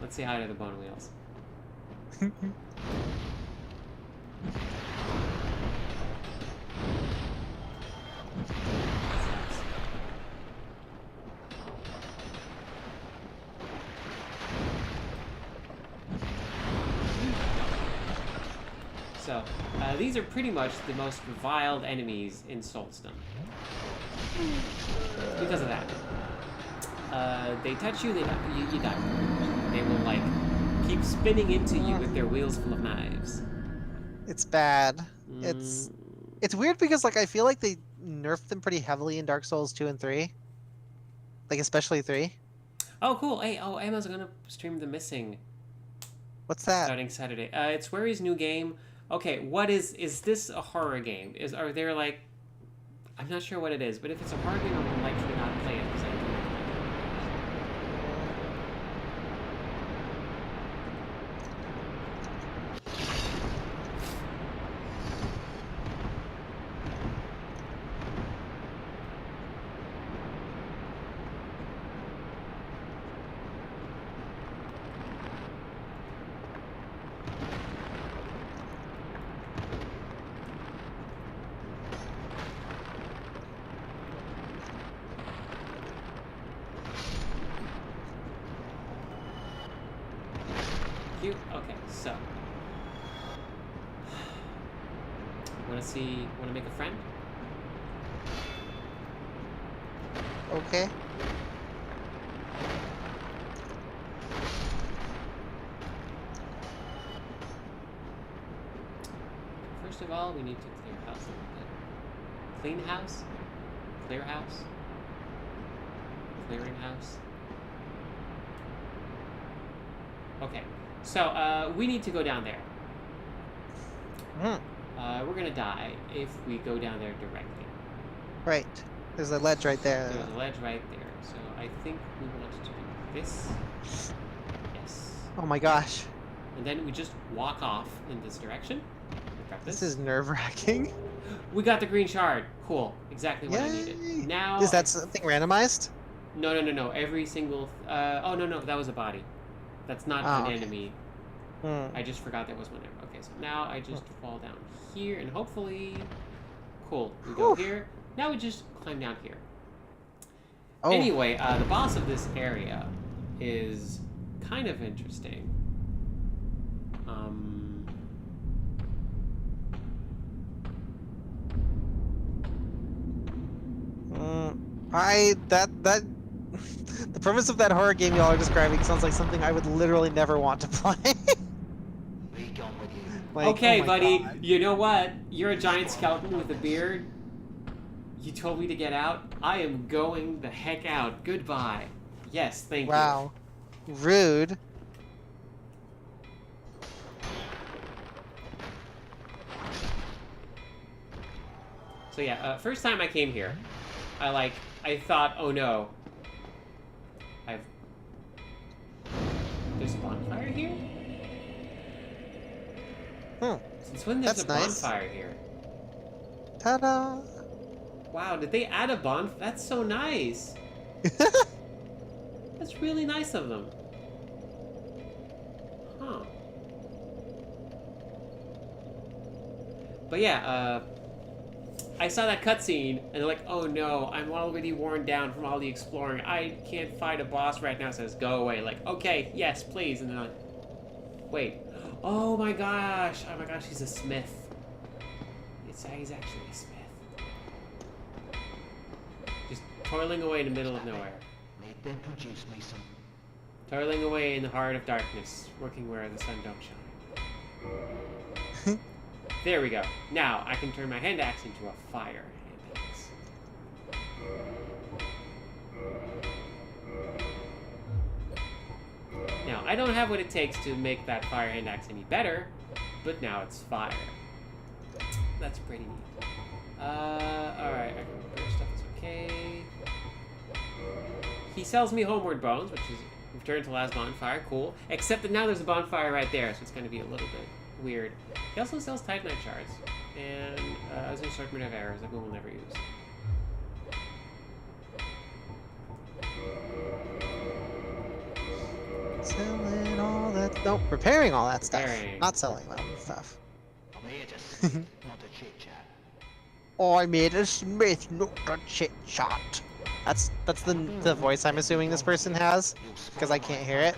Let's say hi to the bone wheels. So, these are pretty much the most reviled enemies in Soulstone. Because of that. They touch you, you die. They will, like, keep spinning into you with their wheels full of knives. It's bad. It's weird because, like, I feel like they nerfed them pretty heavily in Dark Souls 2 and 3. Like, especially 3. Oh, cool. Hey, Emma's gonna stream The Missing. What's that? Starting Saturday. It's Swery's new game. Okay, what is this a horror game? Are there, like... I'm not sure what it is, but if it's a horror game, I would likely not play it, because I don't know. Okay, so. Wanna make a friend? Okay. First of all, we need to clear house a little bit. Clean house? Clear house? Clearing house? Okay. So, we need to go down there. We're gonna die if we go down there directly. Right. There's a ledge right there. There's a ledge right there. So, I think we want to do this. Yes. Oh my gosh. And then we just walk off in this direction. This is nerve-wracking. We got the green shard. Cool. Exactly what I needed. Now... Is that something randomized? No. Every single... oh, no. That was a body. That's not an enemy. I just forgot there was one there. Okay, so now I just fall down here, and hopefully... Cool. We go here. Now we just climb down here. Oh. Anyway, the boss of this area is kind of interesting. The premise of that horror game y'all are describing sounds like something I would literally never want to play. Like, okay, buddy, God. You know what? You're a giant skeleton with a beard. You told me to get out. I am going the heck out. Goodbye. Yes, thank you. Wow. Rude. So yeah, first time I came here, I thought, oh no. There's a bonfire? bonfire here? Hmm. Since when there's That's a nice. bonfire here? Ta-da! Wow, did they add a bonfire? That's so nice. That's really nice of them. Huh. But yeah, I saw that cutscene, and they're like, oh no, I'm already worn down from all the exploring. I can't fight a boss right now. It says, go away. Like, okay, yes, please. And then I'm like, wait. Oh my gosh, he's a smith. He's actually a smith. Just toiling away in the middle of nowhere. Make them produce me some. Toiling away in the heart of darkness, working where the sun don't shine. There we go. Now I can turn my hand axe into a fire hand axe. Now I don't have what it takes to make that fire hand axe any better, but now it's fire. That's pretty neat. Alright, I can repair stuff, it's okay. He sells me homeward bones, which is return to last bonfire, cool. Except that now there's a bonfire right there, so it's gonna be a little bit weird. He also sells Titanite shards, and as an assortment of arrows that we will never use. Selling all that. Nope, repairing all that stuff. Repairing. Not selling that stuff. I'm here to sleep, not to chit chat. I made a smith, not a chit chat. That's the voice I'm assuming this person has, because I can't hear it.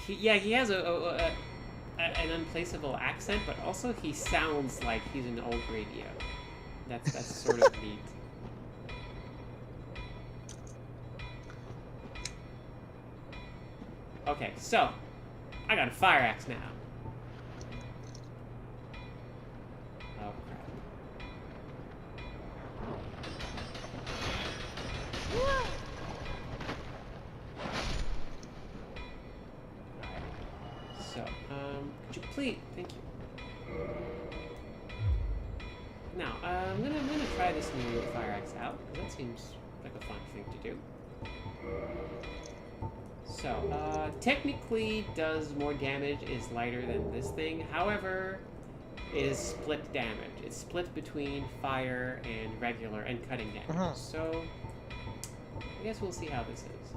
He has an unplaceable accent, but also he sounds like he's an old radio. That's sort of neat. Okay, so I got a fire axe now. Oh crap. So, could you please, thank you. Now, I'm gonna try this new fire axe out, because that seems like a fun thing to do. So, technically does more damage, is lighter than this thing. However, it is split damage. It's split between fire and regular and cutting damage. So, I guess we'll see how this is.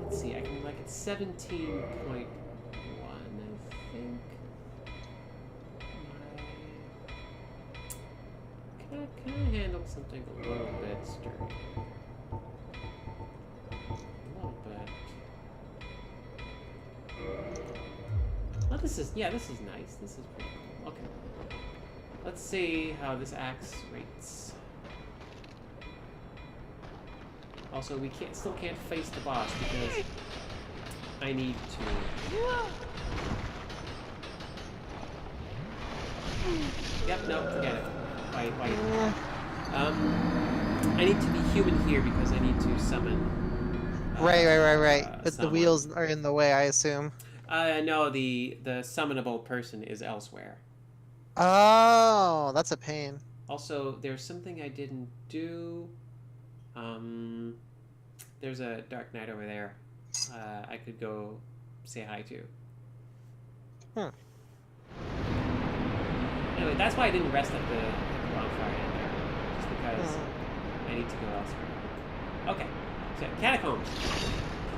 Let's see, I can like it's 17.1, I think. Can I handle something a little bit sturdy? Oh, this is nice. This is pretty cool. Okay. Let's see how this axe rates. Also, we still can't face the boss because I need to. Yep, no, forget it. Why? I need to be human here because I need to summon. Right. But someone. the wheels are in the way, I assume. No, the summonable person is elsewhere. Oh, that's a pain. Also, there's something I didn't do. There's a Dark Knight over there. I could go say hi to. Anyway, that's why I didn't rest at the bonfire in there. Just because I need to go elsewhere. Okay, so catacombs.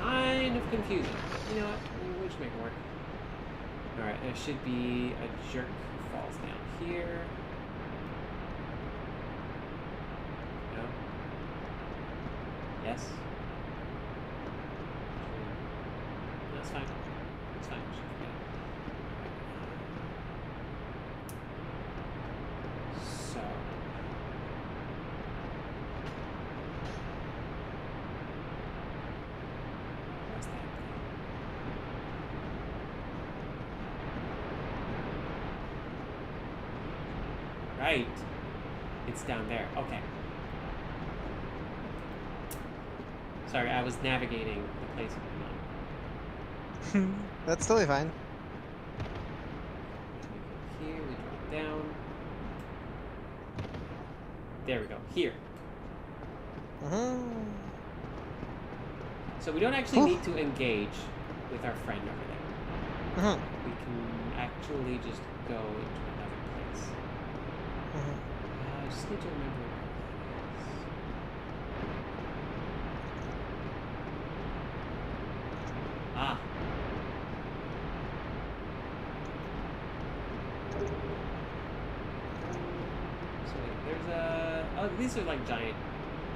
Kind of confusing. You know what? We should make it work. Alright, there should be a jerk who falls down here. No? Yes? No, it's fine. It's fine. We should forget it. So. What's that thing? Right. It's down there. Okay. Sorry, I was navigating the place in my mind. That's totally fine. Here, we drop down. There we go. Here. Uh-huh. So we don't actually need to engage with our friend over there. Mhm. We can actually just go into another place. Mhm. I just need to remember where it is. Ah. So yeah, there's a... Oh, these are like giant,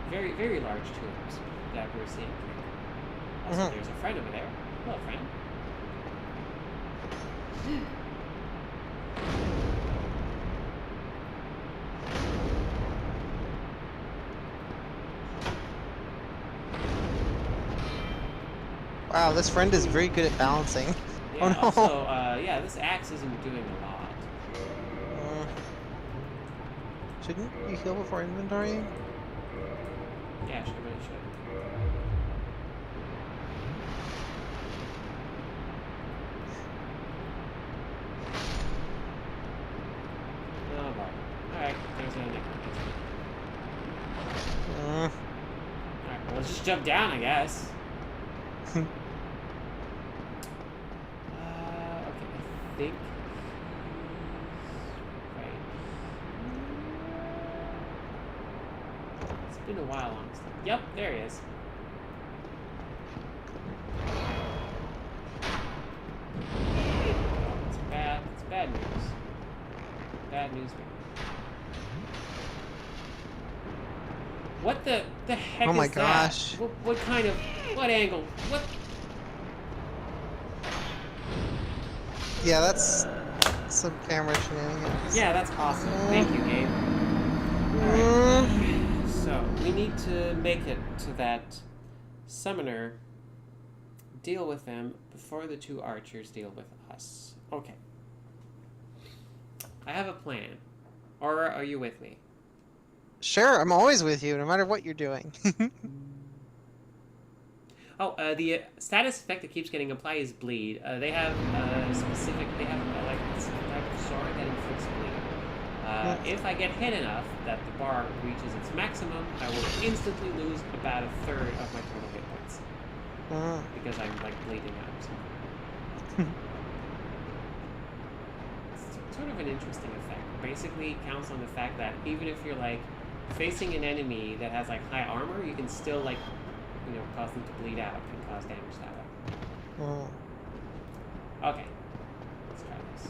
very, very large tombs that we're seeing here. Also, Mhm. there's a friend over there. Hello, friend. Wow, this friend is very good at balancing. Yeah, Oh no. also, yeah, this axe isn't doing a lot. Uh, shouldn't you heal before inventory? Yeah, she really should. Oh boy. Alright, there's a necromancer. Alright, well, let's just jump down, I guess. Okay, I think he's right. It's been a while, honestly. Yep, there he is. It's bad. It's bad news. Bad news. What the heck Oh my is gosh. that? What kind of... What angle? What... Yeah, that's some camera shenanigans. Yeah, that's awesome. Thank you, Gabe. Mm. Alright. So, we need to make it to that summoner, deal with them before the two archers deal with us. Okay. I have a plan. Aura, are you with me? Sure, I'm always with you, no matter what you're doing. Oh, the status effect that keeps getting applied is bleed. They have specific. They have like this type of sword that inflicts bleed. If I get hit enough that the bar reaches its maximum, I will instantly lose about a third of my total hit points because I'm like bleeding out or something. It's sort of an interesting effect. Basically, counts on the fact that even if you're like facing an enemy that has like high armor, you can still like, you know, cause them to bleed out and cause damage that way. Okay, let's try this.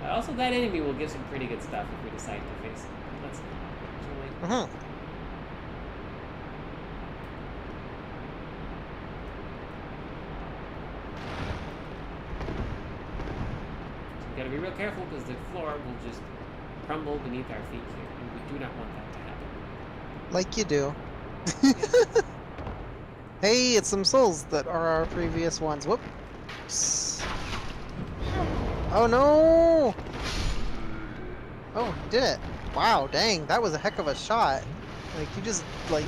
Also, that enemy will give some pretty good stuff if we decide to face him. Let's see. Actually, so we gotta be real careful because the floor will just crumble beneath our feet here, and we do not want that to happen. Like you do. Hey, it's some souls that are our previous ones. Whoops. Oh no! Oh, you did it. Wow, dang, that was a heck of a shot. Like, you just, like...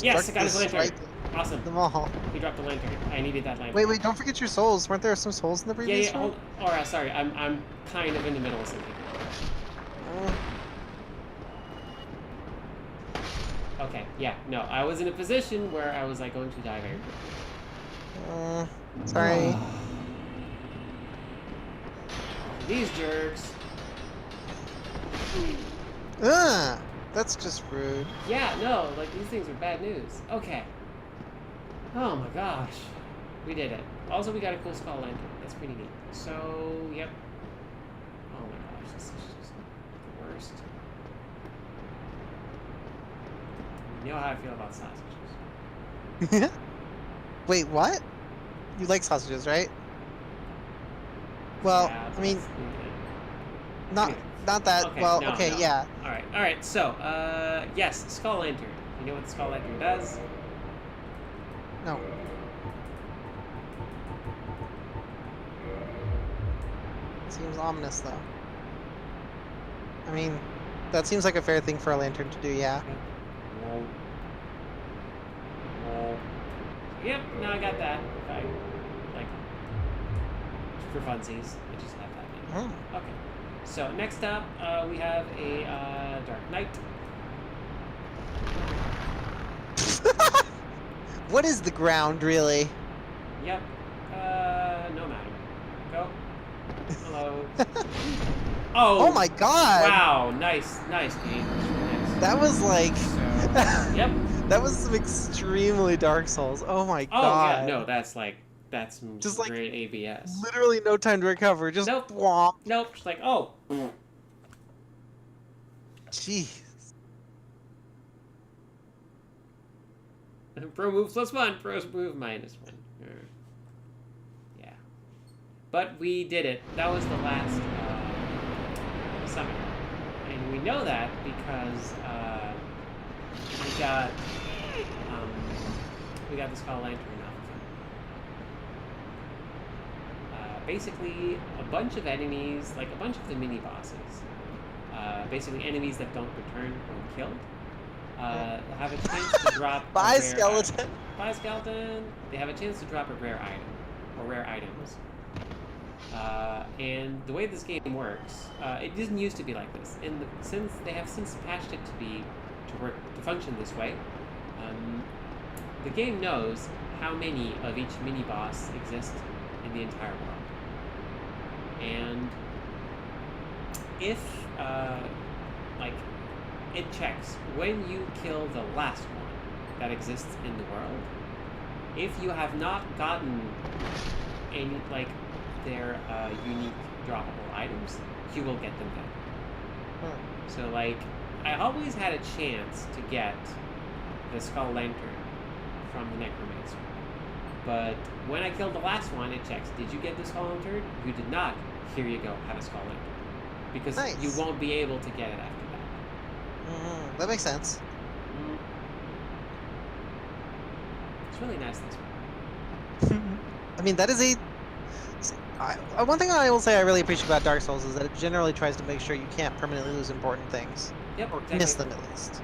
Yes, I got his struck lantern. Awesome. them all. He dropped the lantern. I needed that lantern. Wait, don't forget your souls. Weren't there some souls in the previous Yeah, one? hold. Alright, sorry. I'm kind of in the middle of something. Okay, yeah, no, I was in a position where I was like going to die very quickly. Sorry. These jerks. That's just rude. Yeah, no, like these things are bad news. Okay. Oh my gosh. We did it. Also, we got a cool skull lantern. That's pretty neat. So, yep. Oh my gosh, this is just the worst. You know how I feel about sausages. Wait, what? You like sausages, right? Well, Yeah, I mean, that's- not that. Okay, well, no, okay, no. yeah. Alright, so, yes, skull lantern. You know what the skull lantern does? No. Seems ominous, though. I mean, that seems like a fair thing for a lantern to do, yeah. Whoa. Whoa. Yep, now I got that. I, like, for funsies, I just have that now. Okay, so next up, we have a Dark Knight. What is the ground, really? Yep. No matter. Go. Hello. Oh. Oh my god! Wow. Nice game. Nice. That was like... So, yep. That was some extremely Dark Souls. Oh my Oh god. yeah. No, that's some Just like great ABS. literally no time to recover. Just Nope. womp. Nope. Just like oh. Jeez. Pro move +1. Pro move -1. Yeah. But we did it. That was the last summit. And we know that because we got the Skull Lantern off of him. Basically, a bunch of enemies, like a bunch of the mini-bosses, basically enemies that don't return when killed, have a chance to drop a Bye, rare skeleton. item. Bye, skeleton. They have a chance to drop a rare item, or rare items. And the way this game works, it didn't used to be like this. Since they have since patched it to function this way, the game knows how many of each mini boss exist in the entire world. And if it checks when you kill the last one that exists in the world, if you have not gotten any their unique droppable items, you will get them back. So I always had a chance to get the Skull Lantern from the Necromancer. But when I killed the last one, it checks, did you get the Skull Lantern? You did not. Here you go, have a Skull Lantern. Because Nice. you won't be able to get it after that. That makes sense. It's really nice this one. I mean, that is one thing I will say I really appreciate about Dark Souls is that it generally tries to make sure you can't permanently lose important things. Yep, Or exactly. miss them, at least.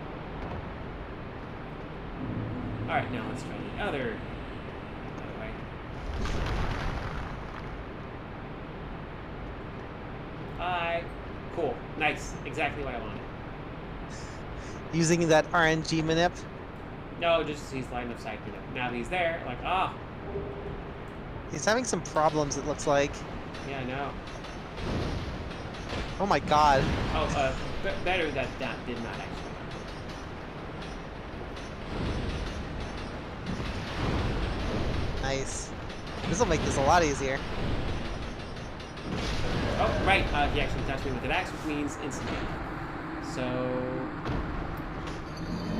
Alright, now let's try the other way. Cool. Nice. Exactly what I wanted. Using that RNG manip. No, just he's line of sight. Now he's there, He's having some problems, it looks like. yeah, I know. Oh my god. Oh, better that did not actually. Nice. This will make this a lot easier. Oh, right. He actually touched me with an axe, which means instant death. So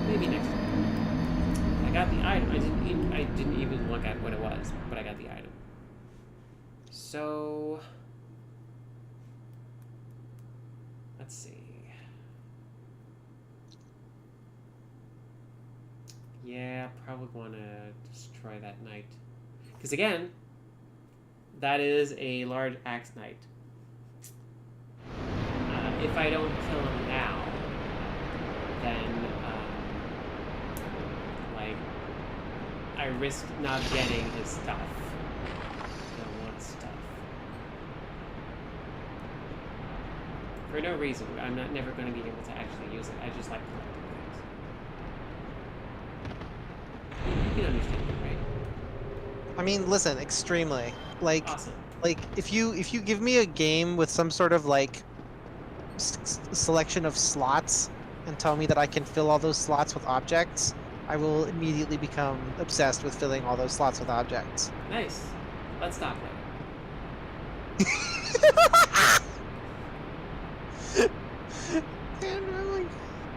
maybe next time. I got the item. I didn't even look at what it was, but I got the item. So let's see. Yeah, probably want to destroy that knight. Because again, that is a large axe knight. If I don't kill him now, then I risk not getting his stuff. I want stuff. For no reason. I'm never going to be able to actually use it. I just like collecting things. You can understand that, right? I mean, listen, extremely. Awesome. If you give me a game with some sort of selection of slots and tell me that I can fill all those slots with objects, I will immediately become obsessed with filling all those slots with objects. Nice. Let's stop later.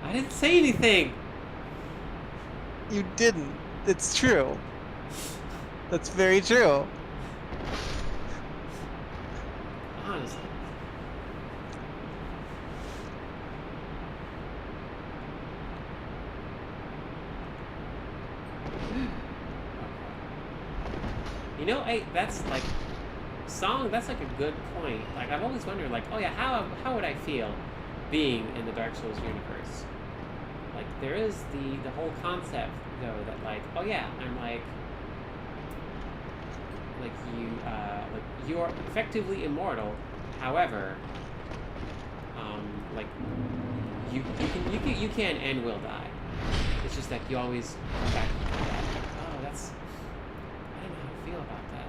I didn't say anything. You didn't. It's true. That's very true. Honestly. You know, that's that's a good point. I've always wondered, oh yeah, how would I feel being in the Dark Souls universe? There is the whole concept, though, that oh yeah, I'm you are effectively immortal. However, you can and will die. It's just that you always come back to that. Oh, that's... I don't know how to feel about that.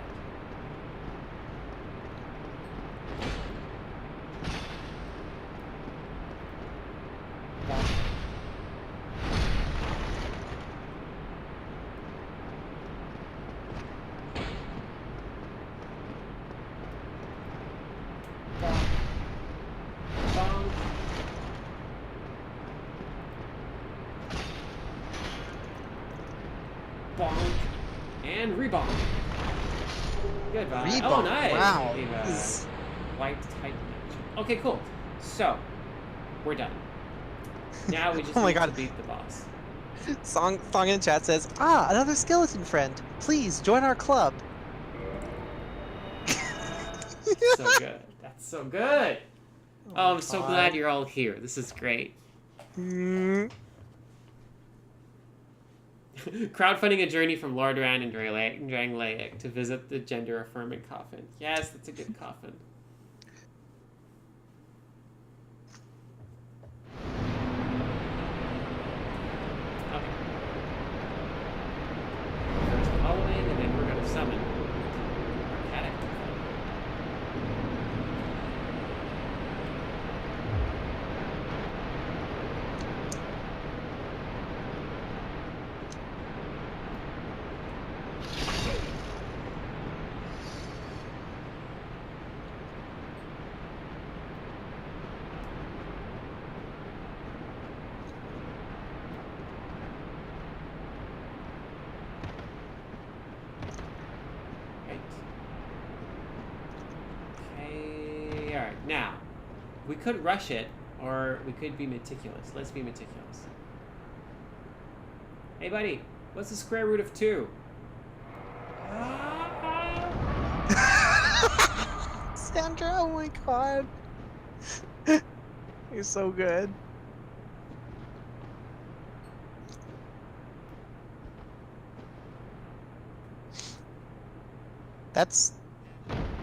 Bonk. And rebonk. Goodbye. Oh, Rebonk, nice. wow. Gave a This- white tight match. Okay, cool. So, we're done. Now we just Oh my need to God. beat the boss. Song in chat says, "Ah, another skeleton friend. Please join our club." So good. That's so good. Oh, I'm so glad you're all here. This is great. Mm. Crowdfunding a journey from Lord Ran and Drangleic to visit the gender-affirming coffin. Yes, that's a good coffin. Okay. First following, and then we're going to summon our cat. Right. Okay, alright, now, we could rush it, or we could be meticulous. Let's be meticulous. Hey, buddy, what's the square root of 2? Sandra, oh my God. You're so good. That's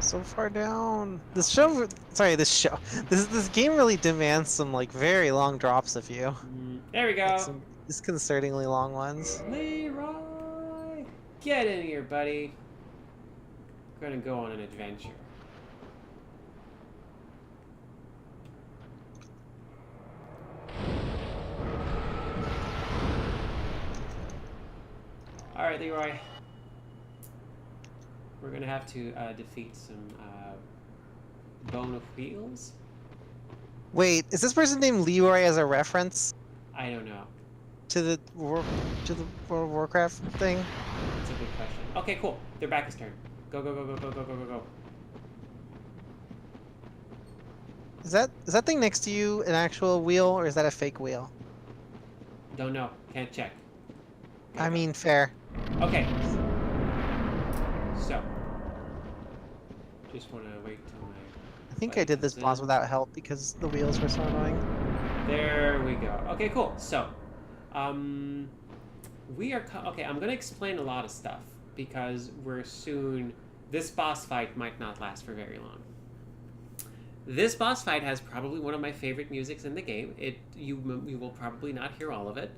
so far down. This game really demands some like very long drops of you. There we go. Like some disconcertingly long ones. Leroy! Get in here, buddy. We're gonna go on an adventure. Alright, Leroy. We're gonna have to defeat some bone of wheels. Wait, is this person named Leroy as a reference I don't know. to the World of Warcraft thing? That's a good question. Okay, cool. Their back is turned. Go, go, go, go, go, go, go, go, go. Is that thing next to you an actual wheel or is that a fake wheel? Don't know. Can't check. I mean, fair. Okay. So. Just want to wait till my... I think I did this boss without help because the wheels were so annoying. There we go. Okay, cool. So, we are... Okay, I'm going to explain a lot of stuff because we're soon... This boss fight might not last for very long. This boss fight has probably one of my favorite musics in the game. You will probably not hear all of it.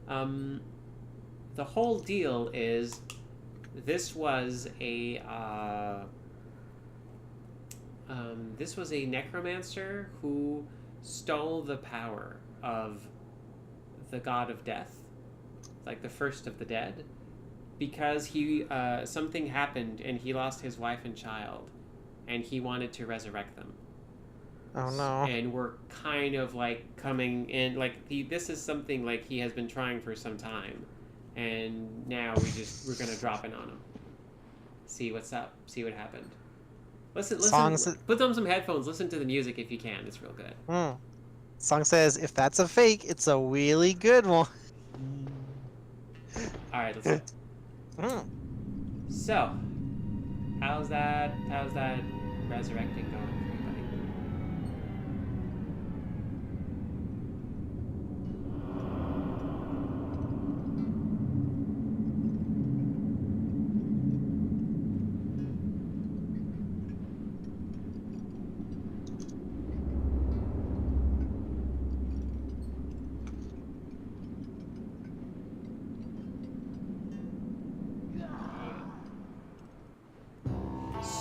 The whole deal is this was a necromancer who stole the power of the god of death, like the first of the dead, because he something happened and he lost his wife and child, and he wanted to resurrect them. Oh no. And we're kind of like coming in, like this is something like he has been trying for some time, and now we're gonna drop in on him. See what's up. See what happened. Listen. Put on some headphones. Listen to the music if you can. It's real good. Song says, if that's a fake, it's a really good one. All right, let's go. So, how's that resurrecting going for you, buddy?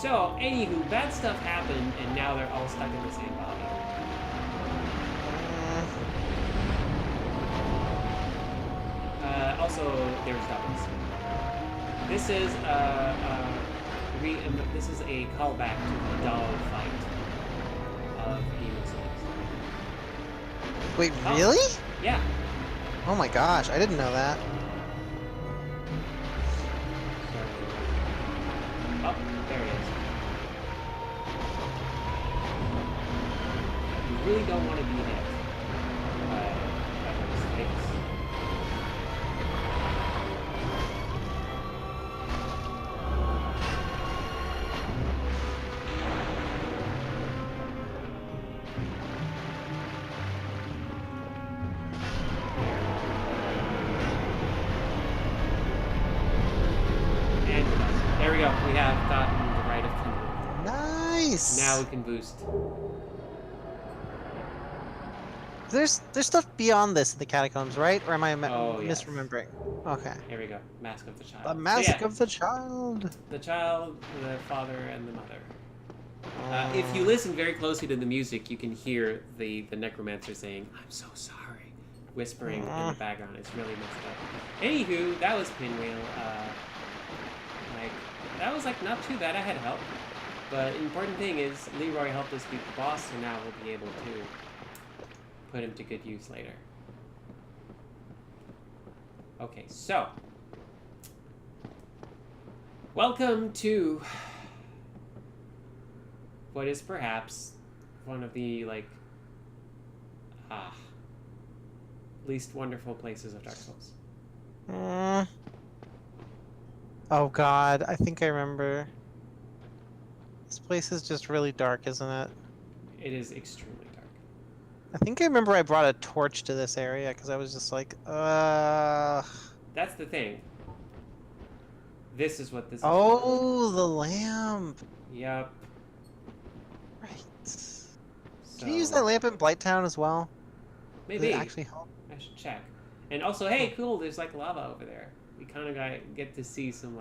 So, anywho, bad stuff happened, and now they're all stuck in the same body. Also, there's doubles. This is this is a callback to the doll fight of Evil Souls. Wait, Oh. really? Yeah. Oh my gosh, I didn't know that. Oh, there it is. You really don't want to be hit by those things. And there we go. We have gotten the right of Pinwheel. Nice. Now we can boost. There's stuff beyond this in the catacombs, right? Or am I Oh, yes. misremembering? Okay. Here we go. Mask of the Child. The So, mask yeah, of the child. the child, the father, and the mother. If you listen very closely to the music, you can hear the necromancer saying, "I'm so sorry," whispering in the background. It's really messed up. Anywho, that was Pinwheel. That was not too bad. I had help. But the important thing is Leroy helped us beat the boss, so now we'll be able to put him to good use later. Okay, so welcome to what is perhaps one of the least wonderful places of Dark Souls. Oh god, I think I remember. This place is just really dark, isn't it? It is extremely dark. I think I remember I brought a torch to this area because I was just like, That's the thing. This is what this is. Oh, the lamp. Yep. Right. So, Can you use that lamp in Blighttown as well? Does maybe. it actually help? I should check. And also, hey, cool, there's lava over there. We kind of get to see some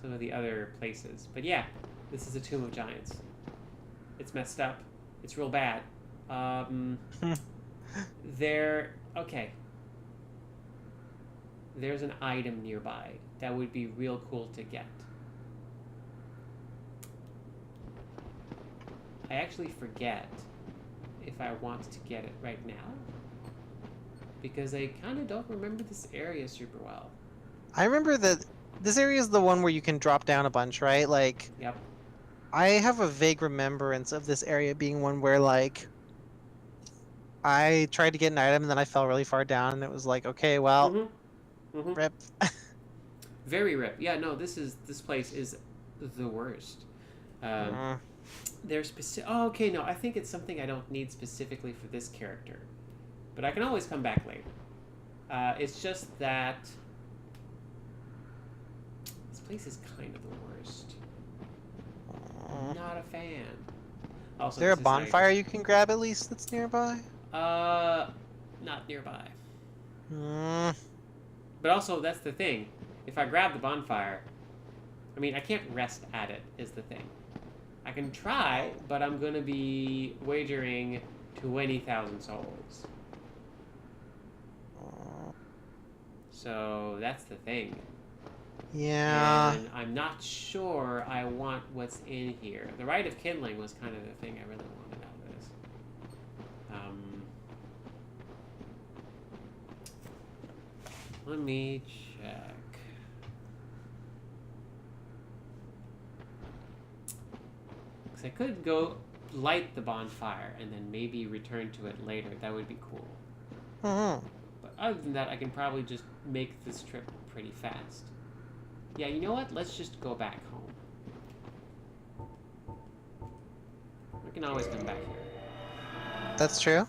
of the other places. But yeah, this is a Tomb of Giants. It's messed up. It's real bad. Okay. There's an item nearby that would be real cool to get. I actually forget if I want to get it right now, because I kind of don't remember this area super well. I remember that this area is the one where you can drop down a bunch, right? Yep. I have a vague remembrance of this area being one where, I tried to get an item and then I fell really far down and it was like, okay, well, rip. Very rip. Yeah, no, this place is the worst. There's specific. Oh, okay, no, I think it's something I don't need specifically for this character, but I can always come back later. It's just that this place is kind of the worst. Not a fan. Also, Is there a this is bonfire you can grab at least that's nearby? Not nearby. Mm. But also, that's the thing. If I grab the bonfire, I mean, I can't rest at it, is the thing. I can try, but I'm going to be wagering 20,000 souls. So, that's the thing. Yeah. And I'm not sure I want what's in here. The Rite of Kindling was kind of the thing I really wanted out of this. Let me check. Because I could go light the bonfire and then maybe return to it later. That would be cool. But other than that, I can probably just make this trip pretty fast. Yeah, you know what? Let's just go back home. We can always come back here. That's true.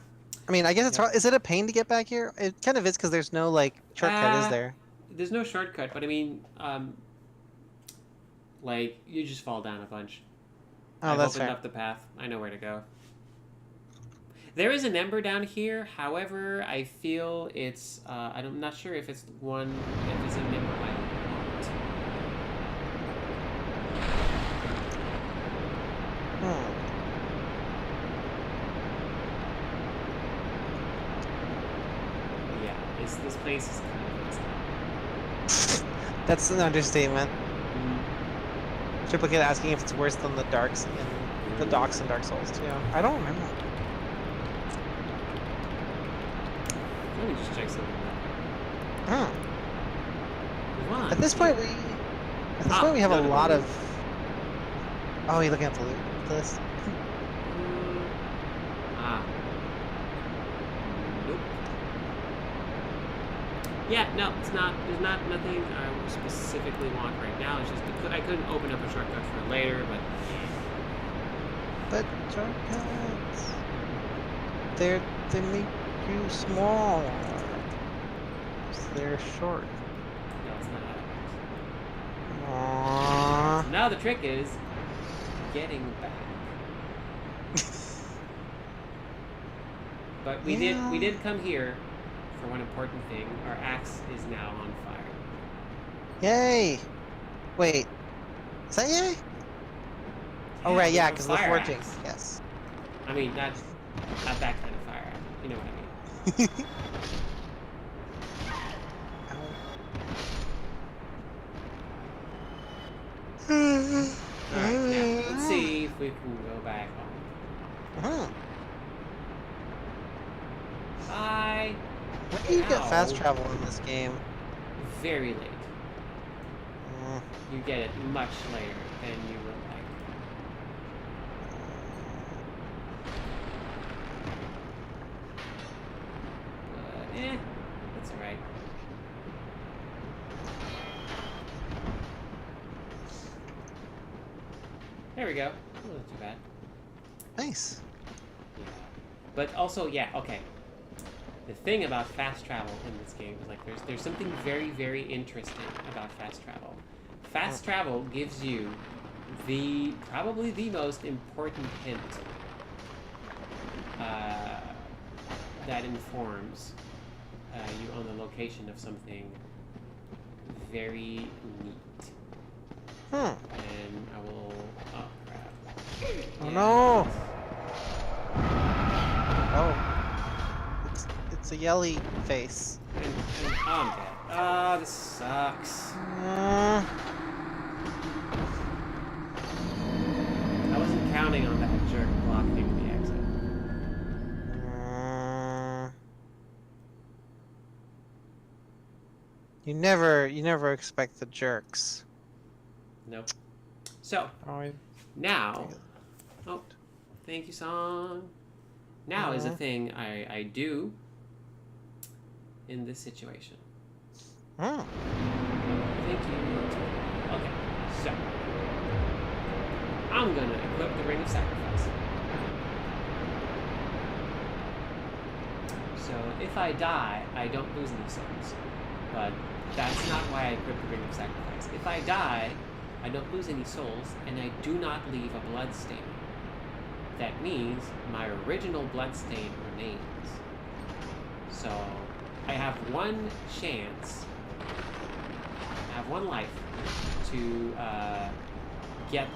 I mean, I guess it's hard. Is it a pain to get back here? It kind of is because there's no shortcut, is there? There's no shortcut, but I mean, you just fall down a bunch. Oh, that's opened fair. up the path. I know where to go. There is an ember down here. However, I feel it's. I'm not sure if it's an ember I want. Yeah, this place is kind of messed up. That's an understatement. Mm. Triplicate asking if it's worse than the docks in Dark Souls 2. I don't remember. Let me just check something Huh. out. Come on. At this point, we have a no, lot no. of. Oh, you're looking at the loot list. Nope. Yeah, no, it's not. There's nothing I specifically want right now. It's just I couldn't open up a shortcut for later, but. But shortcuts, they make you small. So they're short. No, it's not how it Aww. works. Now the trick is getting back. But we did come here for one important thing. Our axe is now on fire. Yay! Wait, is that yay? Oh right, yeah, because the fire forging. axe. Yes. I mean, not that kind of fire axe. You know what I mean. Alright, yeah. Let's see if we can go back home. Bye! When do you get fast Ow. travel in this game? Very late. You get it much later than you would like. But, that's alright. There we go. Not too bad. Nice. Yeah. But also, yeah, okay. The thing about fast travel in this game is like there's something very, very interesting about fast travel. Fast travel gives you probably the most important hint that informs you on the location of something very neat. And I will. Oh crap! Oh Yeah. no! Oh, it's a yelly face. And I'm dead. Ah, this sucks. I wasn't counting on that jerk blocking the exit. You never expect the jerks. Nope. So now, oh, thank you, song. Now is a thing I do in this situation. Thank you. Okay, so I'm gonna equip the Ring of Sacrifice. So if I die, I don't lose any souls. But that's not why I equip the Ring of Sacrifice. If I die, I don't lose any souls, and I do not leave a bloodstain. That means my original bloodstain remains. So I have one chance, I have one life to get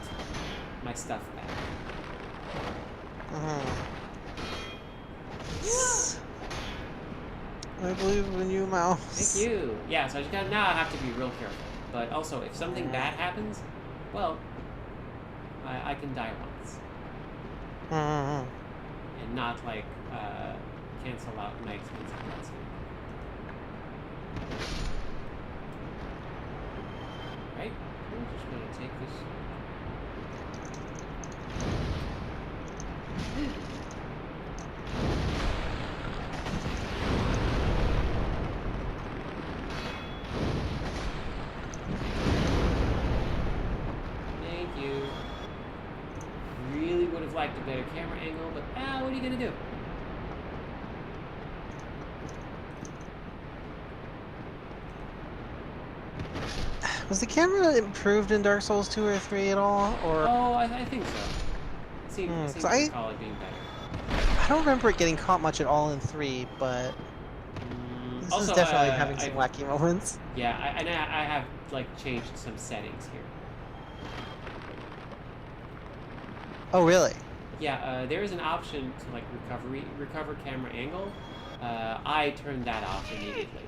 my stuff back. I believe in you, Mouse. Thank you. Yeah, so I just gotta, now I have to be real careful. But also, if something bad happens, well, I can die once. And not, like, cancel out my expensive bloodstain. Right? I'm just gonna take this. Thank you. Really would have liked a better camera angle, but what are you gonna do? Was the camera improved in Dark Souls 2 or 3 at all? Or Oh, I think so. It seems to recall it being better. I don't remember it getting caught much at all in 3, but this Also, is definitely having some wacky moments. Yeah, I have like changed some settings here. Oh, really? Yeah, there is an option to like recover camera angle. I turned that off immediately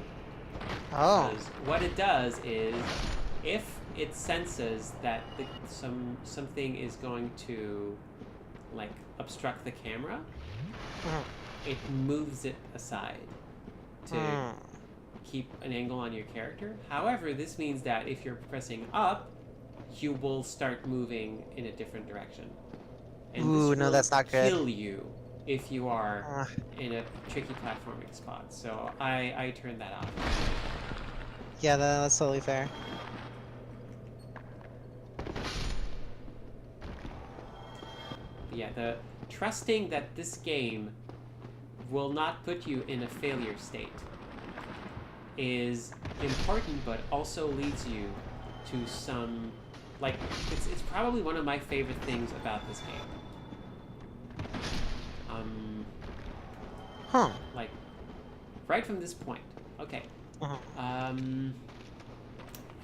Oh. because what it does is, if it senses that something is going to like obstruct the camera, Mhm. it moves it aside to Mm. keep an angle on your character. However, this means that if you're pressing up, you will start moving in a different direction. And Ooh, this no, will that's not good. kill you if you are Uh, in a tricky platforming spot. So I turned that off. yeah, that's totally fair. But yeah, the trusting that this game will not put you in a failure state is important, but also leads you to some, like, it's probably one of my favorite things about this game. Huh. Like, right from this point. Okay. Uh-huh.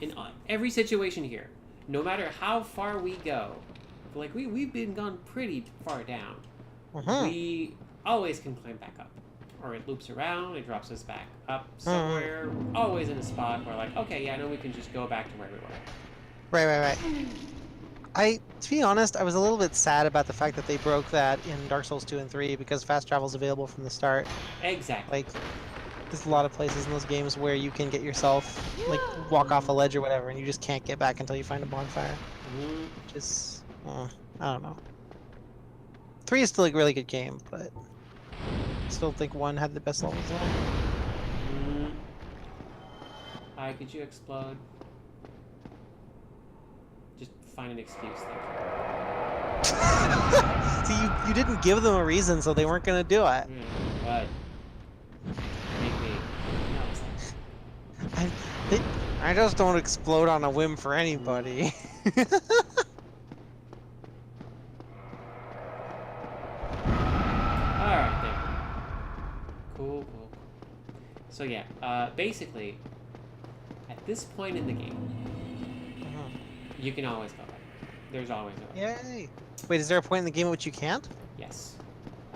In every situation here, no matter how far we go, like we've been gone pretty far down, we always can climb back up. Or it loops around, it drops us back up somewhere, always in a spot where like, okay, yeah, no, we can just go back to where we were. Right. To be honest, I was a little bit sad about the fact that they broke that in Dark Souls 2 and 3 because fast travel is available from the start. Exactly. Like, there's a lot of places in those games where you can get yourself, like, walk off a ledge or whatever, and you just can't get back until you find a bonfire. Which is, I don't know. 3 is still a really good game, but I still think 1 had the best levels on it. Hi, could you explode? Just find an excuse, thank you. See, you didn't give them a reason, so they weren't gonna do it. What? Make me. I just don't explode on a whim for anybody. Alright, there. Cool. So yeah, basically, at this point in the game, you can always go back. There's always a way. Yay! Wait, is there a point in the game at which you can't? Yes.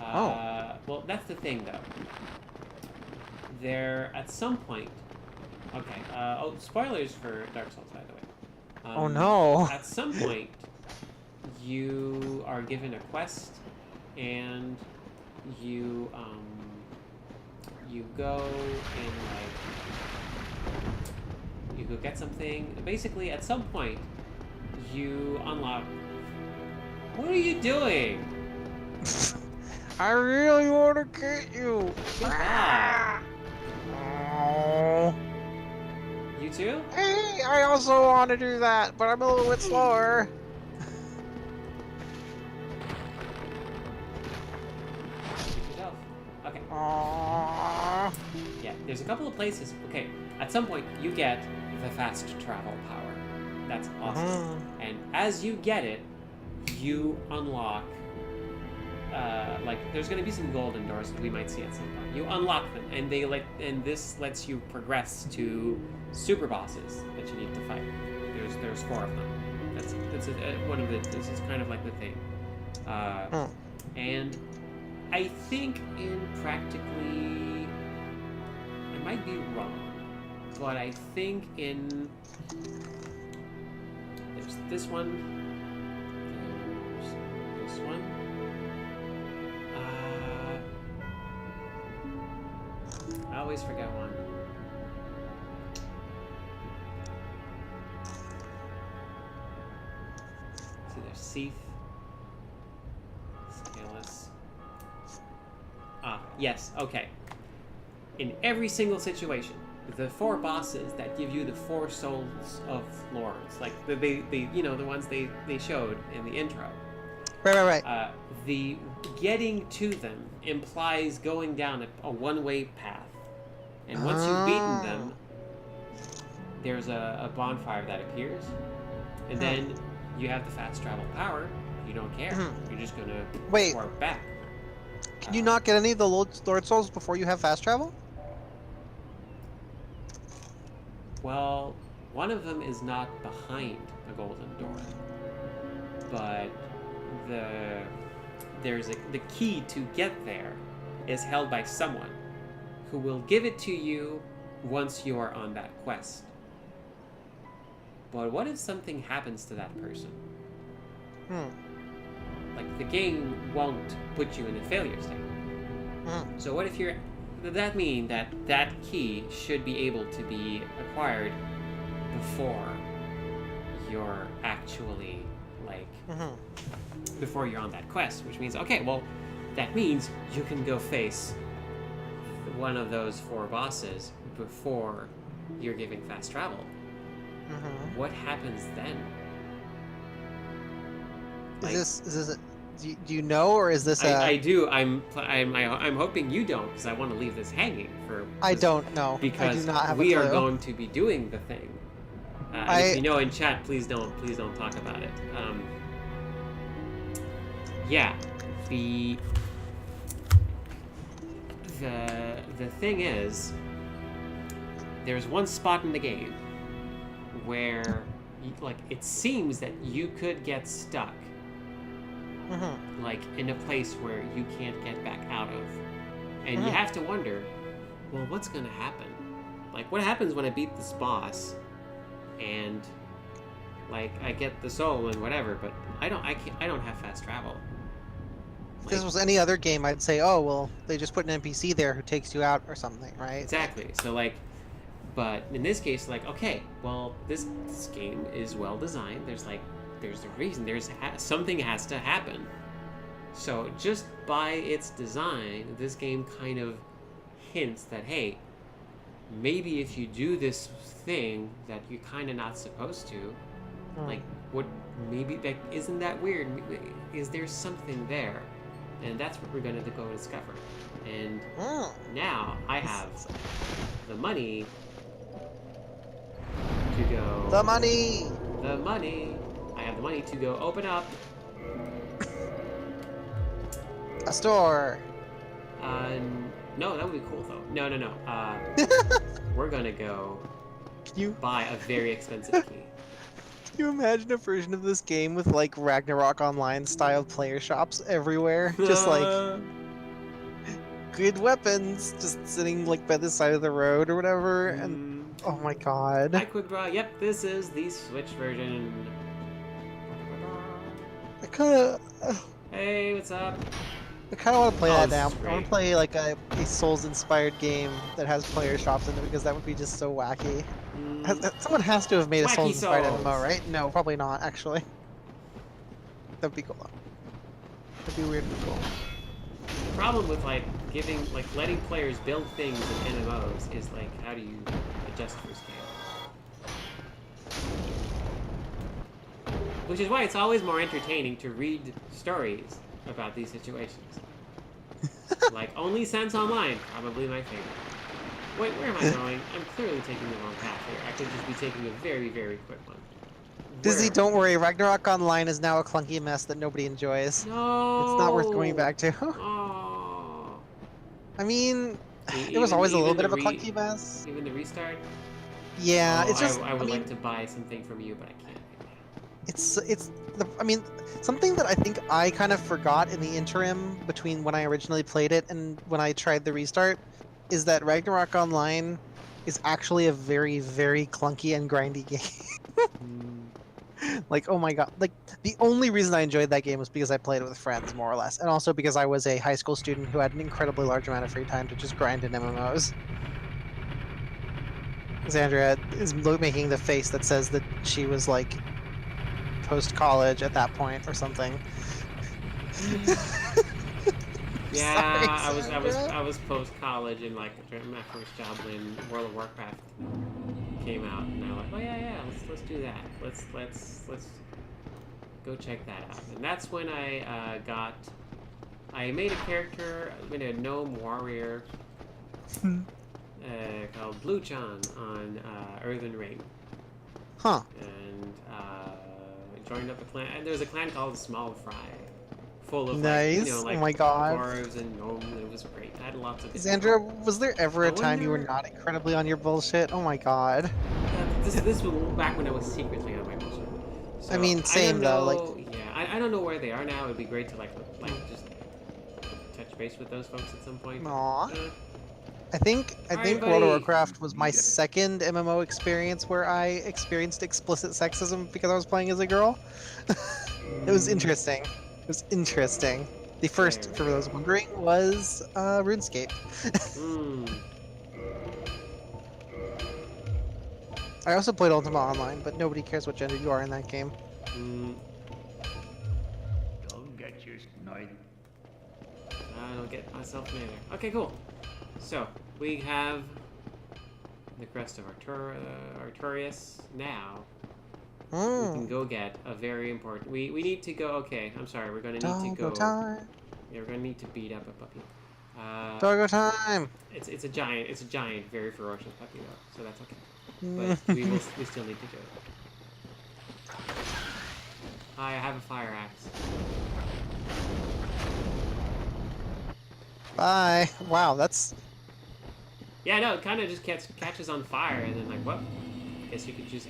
Oh. Well, that's the thing, though. There, at some point... Okay, spoilers for Dark Souls, by the way. Oh no! At some point, you are given a quest, and you go and, like... You go get something. Basically, at some point, you unlock... What are you doing? I really want to get you! Goodbye. Oh. You too? Hey, I also want to do that, but I'm a little bit slower. Yourself. Okay. Aww. Yeah, there's a couple of places. Okay, at some point, you get the fast travel power. That's awesome. And as you get it, you unlock... like, there's going to be some golden doors that we might see at some point. You unlock them, and this lets you progress to super bosses that you need to fight. There's 4 of them. That's one of the. This is kind of like the thing. And I think in practically, I might be wrong, but I think in there's this one. There's this one. I always forget one. See, there's Seath. Scaleless. Yes, okay. In every single situation, the 4 bosses that give you the 4 souls of lords, like the ones they showed in the intro. Right. The getting to them implies going down a one-way path. And once you've beaten them, there's a bonfire that appears. And then you have the fast travel power. You don't care. You're just going to warp back. Can you not get any of the Lord Souls before you have fast travel? Well, one of them is not behind a golden door. But the key to get there is held by someone who will give it to you once you are on that quest. But what if something happens to that person? Like, the game won't put you in a failure state. So what if you're... Does that mean that that key should be able to be acquired before you're actually, like... before you're on that quest, which means, okay, well, that means you can go face one of those 4 bosses before you're given fast travel. What happens then? Like, Is this do you know, or is this I do. I'm hoping you don't, because I want to leave this hanging for. I don't know. Because I do not have we a clue. are going to be doing the thing. And if you know in chat, please don't talk about it. Yeah, the thing is, there's one spot in the game where, like, it seems that you could get stuck, like, in a place where you can't get back out of, and you have to wonder, well, what's gonna happen? Like, what happens when I beat this boss, and, like, I get the soul and whatever, but I don't have fast travel. If this was any other game, I'd say, oh, well, they just put an NPC there who takes you out or something, right? Exactly. So, like, but in this case, like, okay, well, this game is well designed. There's a reason. Something has to happen. So just by its design, this game kind of hints that, hey, maybe if you do this thing that you're kind of not supposed to, like, what, maybe, like, isn't that weird? Is there something there? And that's what we're going to go discover. And now I have the money to go... The money! The money! I have the money to go open up... a store! No, that would be cool, though. No. We're going to go buy a very expensive key. Can you imagine a version of this game with, like, Ragnarok Online style player shops everywhere? Just like good weapons just sitting, like, by the side of the road or whatever, and oh my god. Hi, Quick Draw. Yep, this is the Switch version. I kinda Hey, what's up? I kinda wanna play that now. Great. I wanna play like a Souls inspired game that has player shops in it, because that would be just so wacky. Someone has to have made a Wacky Souls inspired Souls. MMO, right? No, probably not, actually. That'd be cool though. That'd be weird and cool. The problem with, like, letting players build things in MMOs is, like, how do you adjust for scale? Which is why it's always more entertaining to read stories about these situations. Like, Only Sense Online, probably my favorite. Wait, where am I going? I'm clearly taking the wrong path here. I could just be taking a very, very quick one. Dizzy, don't worry. Ragnarok Online is now a clunky mess that nobody enjoys. No! It's not worth going back to. Oh. I mean, it was always a little bit of a clunky mess. Even the restart? Yeah, Oh, it's just. I would like to buy something from you, but I can't. I mean, something that I think I kind of forgot in the interim between when I originally played it and when I tried the restart is that Ragnarok Online is actually a very, very clunky and grindy game. Like, oh my god. Like, the only reason I enjoyed that game was because I played it with friends, more or less. And also because I was a high school student who had an incredibly large amount of free time to just grind in MMOs. Xandria is making the face that says that she was, like, post-college at that point or something. Yeah, Sorry, I was post-college and, like, my first job when World of Warcraft came out, and I'm like, oh yeah, let's do that. Let's go check that out. And that's when I made a character, I made a gnome warrior called Blue John on Earthen Ring. Huh. And joined up a clan, and there's a clan called Small Fry, full of nice. like, you know, like oh my god. dwarves and gnomes. It was great. I had lots of. Xandria, was there ever a time you were wonder- not incredibly on your bullshit? Oh my god. This was back when I was secretly on my bullshit. So, I mean, same don't though, know- like- yeah, I don't know where they are now. It'd be great to like just touch base with those folks at some point. Aw. Uh, I think Alright, World of buddy. Warcraft was my second MMO experience where I experienced explicit sexism because I was playing as a girl. It was interesting. It was interesting. The first, Fair. for those wondering, was RuneScape. Hmm. I also played Ultima Online, but nobody cares what gender you are in that game. Hmm. Don't get your snipe. I don't get myself neither. Okay, cool. So we have the crest of Artorias now. We can go get a very important. We need to go. Okay, I'm sorry. We're gonna need to Doggo go. time. Yeah, we're gonna need to beat up a puppy. Doggo time. It's a giant, very ferocious puppy though, so that's okay. But we still need to do it. Hi, I have a fire axe. Bye. Wow, that's Yeah, no, it kind of just catches on fire, and then like, what? Guess you could just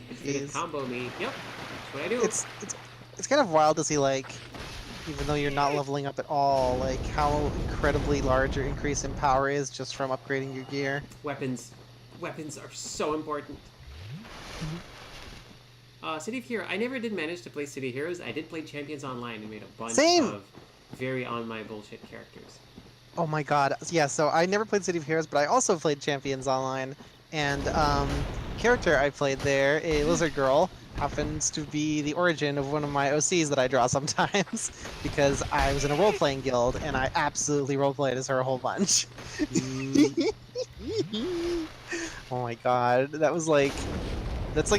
combo me. Yep, that's what I do. it's kind of wild to see, like, even though you're not leveling up at all, like how incredibly large your increase in power is just from upgrading your gear. Weapons are so important. City of Hero. I never did manage to play City of Heroes. I did play Champions Online and made a bunch of very on my bullshit characters. Oh my god. Yeah, so I never played City of Heroes, but I also played Champions Online. And character I played there, a lizard girl, happens to be the origin of one of my OCs that I draw sometimes because I was in a role-playing guild and I absolutely role-played as her a whole bunch. Oh my god, that's like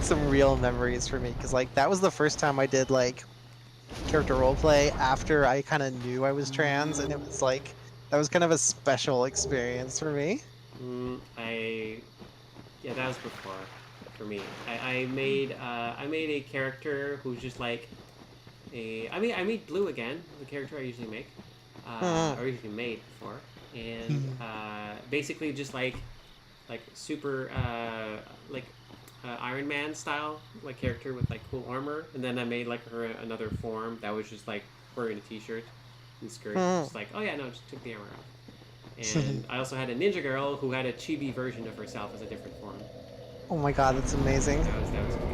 some real memories for me because like that was the first time I did like character roleplay after I kind of knew I was trans, and it was like that was kind of a special experience for me. Yeah, that was before for me. I made a character who's just like I made Blue again, the character I usually make, or usually made before, and basically just like super Iron Man style like character with like cool armor, and then I made like her another form that was just like wearing a t-shirt and skirt, just like, oh yeah, no, just took the armor off. And I also had a ninja girl who had a chibi version of herself as a different form. Oh my god, that's amazing. That was cute.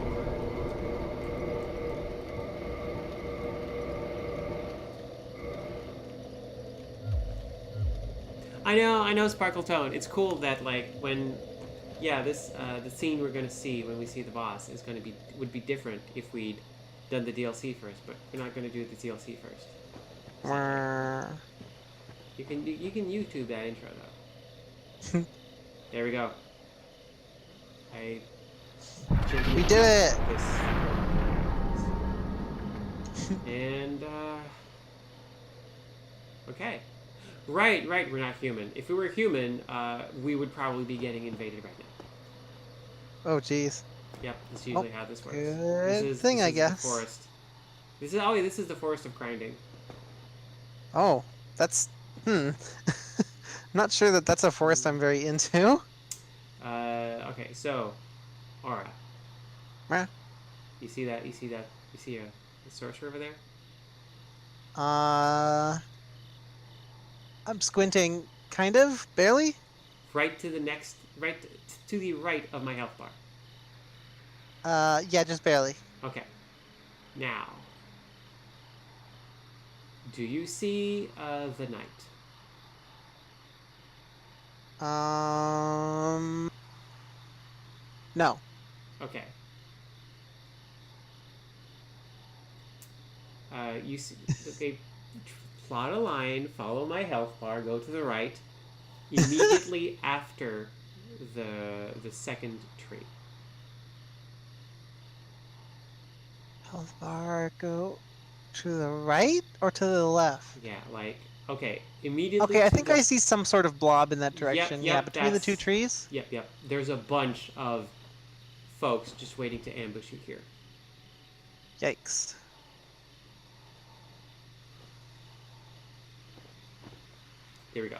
I know, Sparkle Tone. It's cool that like when, yeah, this the scene we're gonna see when we see the boss is would be different if we'd done the DLC first, but we're not gonna do the DLC first. You can YouTube that intro though. There we go. We did it. And okay. Right, we're not human. If we were human, we would probably be getting invaded right now. Oh jeez. Yep, that's usually how this works. Good thing, I guess. The forest. This is the forest of grinding. Oh, that's not sure that that's a forest I'm very into. Okay, so Aura. Meh. You see a sorcerer over there? I'm squinting, kind of, barely. Right to the right of my health bar. Yeah, just barely. Okay. Now, do you see the knight? No. Okay. You see, okay, plot a line, follow my health bar, go to the right, immediately after the second tree. Health bar, go to the right or to the left? Yeah, like, okay, immediately. Okay, I think I see some sort of blob in that direction. Yep, yeah, between the two trees. Yep. There's a bunch of folks just waiting to ambush you here. Yikes. Here we go.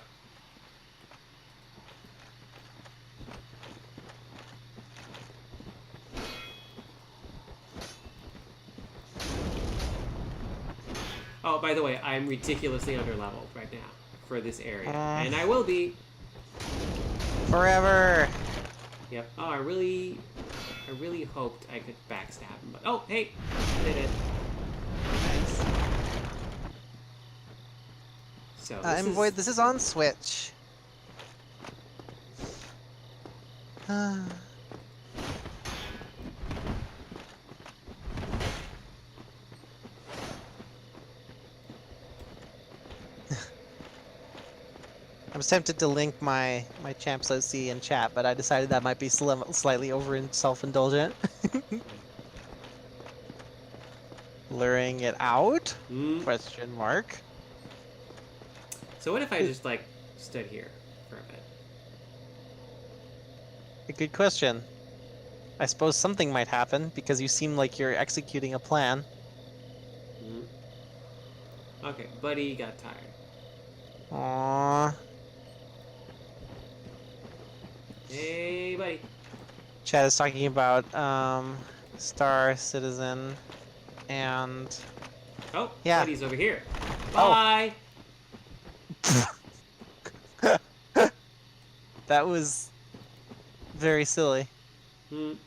Oh, by the way, I'm ridiculously underleveled right now for this area, Uh. and I will be. Forever. Yep. Oh, I really hoped I could backstab him, but oh, hey, did it. Nice. So And Void, this is on Switch. I was tempted to link my Champs OC in chat, but I decided that might be slightly over self-indulgent. Luring it out? Question mark. So what if I just like stood here for a bit? A good question. I suppose something might happen because you seem like you're executing a plan. Okay, buddy got tired. Aww. Hey, buddy. Chad is talking about Star Citizen and Oh, yeah. buddy's over here. Oh. Bye. That was very silly. Did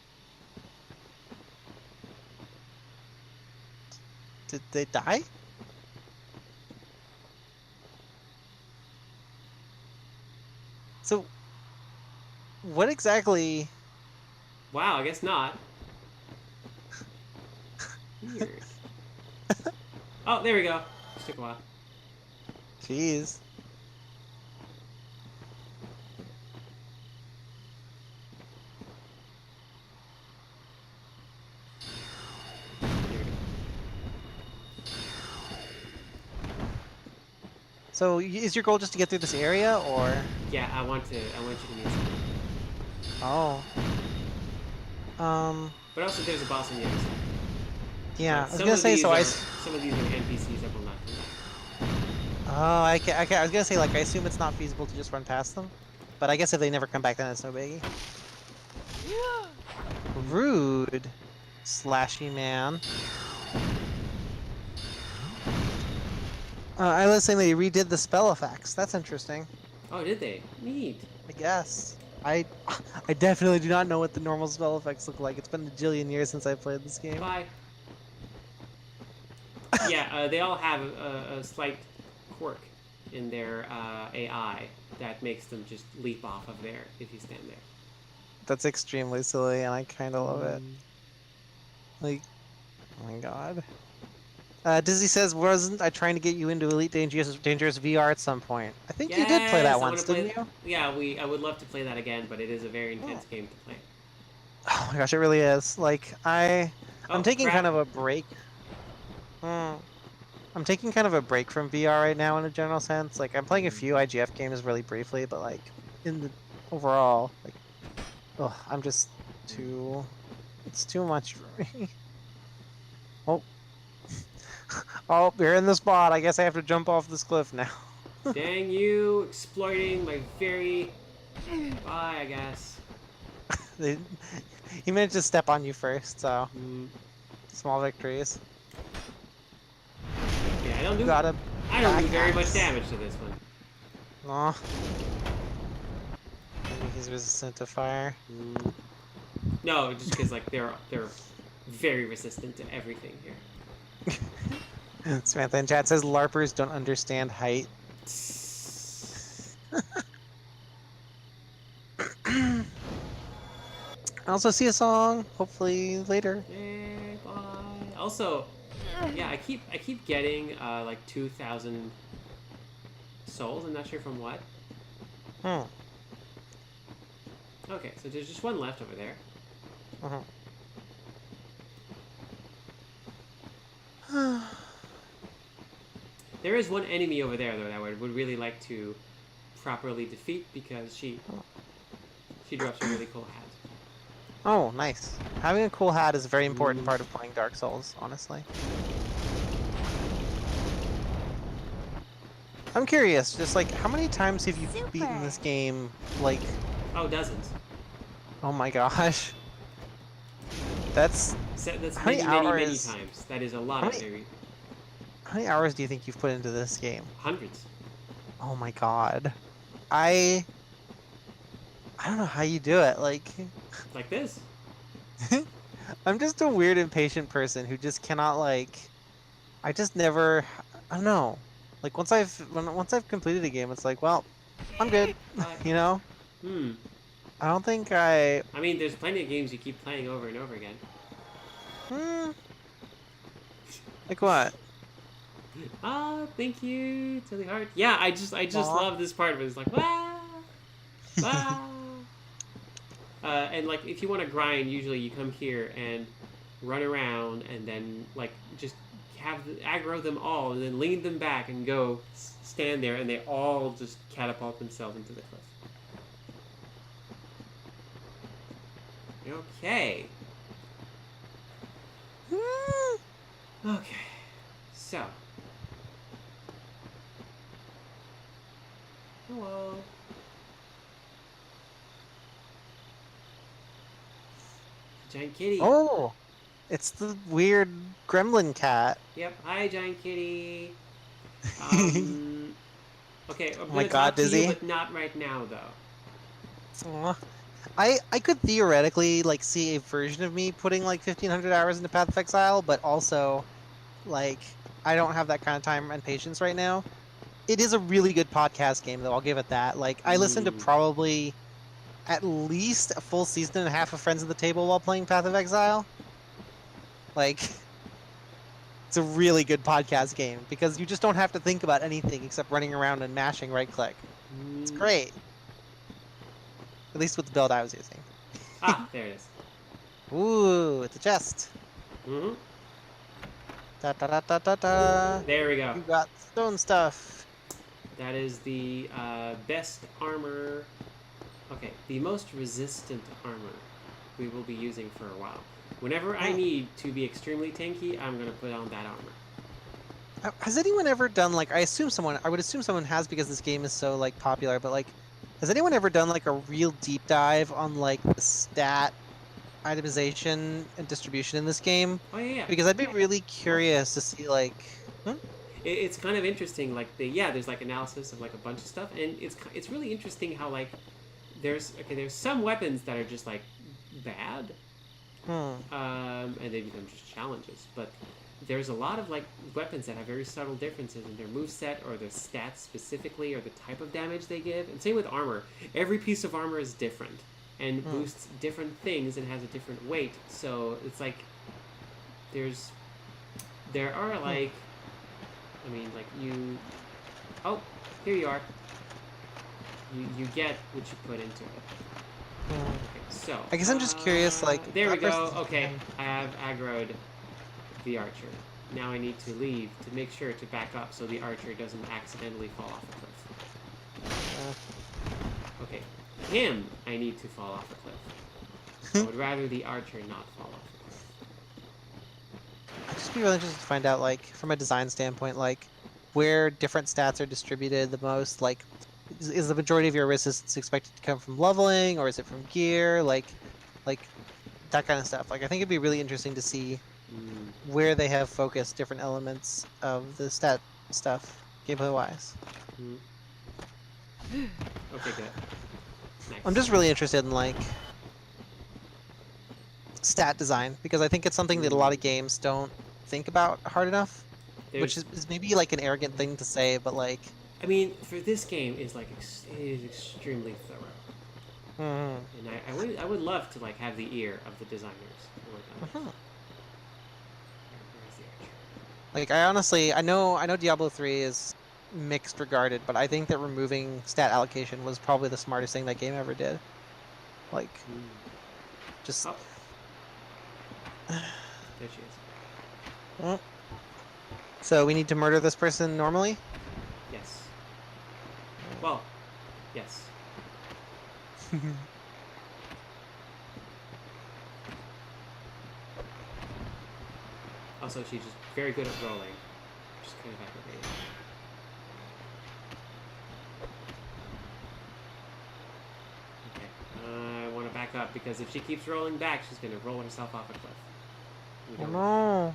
they die? So, what exactly? Wow, I guess not. Weird. Oh, there we go. Just took a while. Jeez. So, is your goal just to get through this area, or? Yeah, I want you to meet someone. Oh. But also, there's a boss on the other side. Yeah, I was gonna say, so some of these are NPCs that will not come back. Oh, I was gonna say, like, I assume it's not feasible to just run past them. But I guess if they never come back, then it's no biggie. Rude. Slashy man. I was saying they redid the spell effects. That's interesting. Oh, did they? Neat. I guess. I definitely do not know what the normal spell effects look like. It's been a jillion years since I played this game. Bye. Yeah, they all have a slight quirk in their AI that makes them just leap off of there if you stand there. That's extremely silly, and I kind of love it. Like, oh my god. Dizzy says, wasn't I trying to get you into Elite Dangerous VR at some point? I think you did play that once, didn't you? Yeah, I would love to play that again, but it is a very intense game to play. Oh my gosh, it really is. Like, I'm taking kind of a break. I'm taking kind of a break from VR right now in a general sense. Like, I'm playing a few IGF games really briefly, but like, in the overall, like, I'm just too... It's too much for me. Oh. Oh, you're in the spot. I guess I have to jump off this cliff now. Dang you, exploiting my very... Bye, I guess. He managed to step on you first, so... Small victories. Yeah, I don't do very much damage to this one. Aw. Maybe he's resistant to fire. No, just because like they're very resistant to everything here. Samantha in chat says LARPers don't understand height. I also see a song, hopefully later. Hey, bye. Also, yeah, I keep getting like 2,000 souls. I'm not sure from what. Okay, so there's just one left over there. There is one enemy over there though that I would really like to properly defeat because she drops a really cool hat. Oh, nice. Having a cool hat is a very important part of playing Dark Souls, honestly. I'm curious, just like, how many times have you beaten this game, like... Oh, dozens. Oh my gosh. That's many many times. That is a lot of very... How many hours do you think you've put into this game? Hundreds. Oh my god. I I don't know how you do it. Like Like this. I'm just a weird impatient person who just cannot like I just never I don't know. Like once I've completed a game, it's like, well, I'm good. Bye. You know? Hmm. I don't think I I mean, there's plenty of games you keep playing over and over again. hmm, like what? Ah, thank you. It's really hard. Yeah, I just Aw. love this part of it. It's like, wow, wow. And like, if you want to grind, usually you come here and run around, and then like just aggro them all, and then lean them back and go stand there, and they all just catapult themselves into the cliff. Okay. Hmm. Okay. So. Hello. Giant kitty. Oh, it's the weird gremlin cat. Yep. Hi, giant kitty. Okay, I'm Oh my gonna god, talk to you, Dizzy. but not right now, though. Aw. I could theoretically like see a version of me putting like 1500 hours into Path of Exile, but also like I don't have that kind of time and patience right now. It is a really good podcast game though, I'll give it that. Like I listened to Mm. probably at least a full season and a half of Friends at the Table while playing Path of Exile. Like it's a really good podcast game because you just don't have to think about anything except running around and mashing right click. It's Mm. great. At least with the build I was using. Ah, there it is. Ooh, it's a chest. Mm-hmm. Da da da da da da. There we go. You got stone stuff. That is the best armor. Okay, the most resistant armor we will be using for a while. Whenever I Oh. need to be extremely tanky, I'm gonna put on that armor. Has anyone ever done like I would assume someone has because this game is so like popular, but like has anyone ever done like a real deep dive on like the stat itemization and distribution in this game? Oh yeah, Because I'd be really curious to see like hmm? it's kind of interesting. Like there's like analysis of like a bunch of stuff, and it's really interesting how like there's some weapons that are just like bad, Hmm. and they become just challenges. But there's a lot of like weapons that have very subtle differences in their moveset or their stats specifically or the type of damage they give. And same with armor. Every piece of armor is different and boosts different things and has a different weight. So it's like there are like I mean like you oh here you are. You get what you put into it. Hmm. Okay, so I guess I'm just curious, like, there we that go. person's Okay, fine. I have aggroed the archer. Now I need to leave to make sure to back up so the archer doesn't accidentally fall off a cliff. Okay, him I need to fall off a cliff. I would rather the archer not fall off a cliff. I'd just be really interested to find out, like, from a design standpoint, like, where different stats are distributed the most. Like, is the majority of your resistance expected to come from leveling, or is it from gear? Like that kind of stuff. Like, I think it'd be really interesting to see where they have focused different elements of the stat stuff, gameplay-wise. Okay, good. Nice. I'm just really interested in, like, stat design, because I think it's something that a lot of games don't think about hard enough. Which is maybe like an arrogant thing to say, but like. I mean, for this game, is like it is extremely thorough, and I would love to like have the ear of the designers to work on it. Where's the archer? Like I know Diablo 3 is mixed regarded, but I think that removing stat allocation was probably the smartest thing that game ever did. Like, just. Oh. There she is. Well, so we need to murder this person normally? Yes. Well, yes. Also, she's just very good at rolling, which is kind of aggravating. Okay. I want to back up because if she keeps rolling back, she's going to roll herself off a cliff. We Oh don't- no.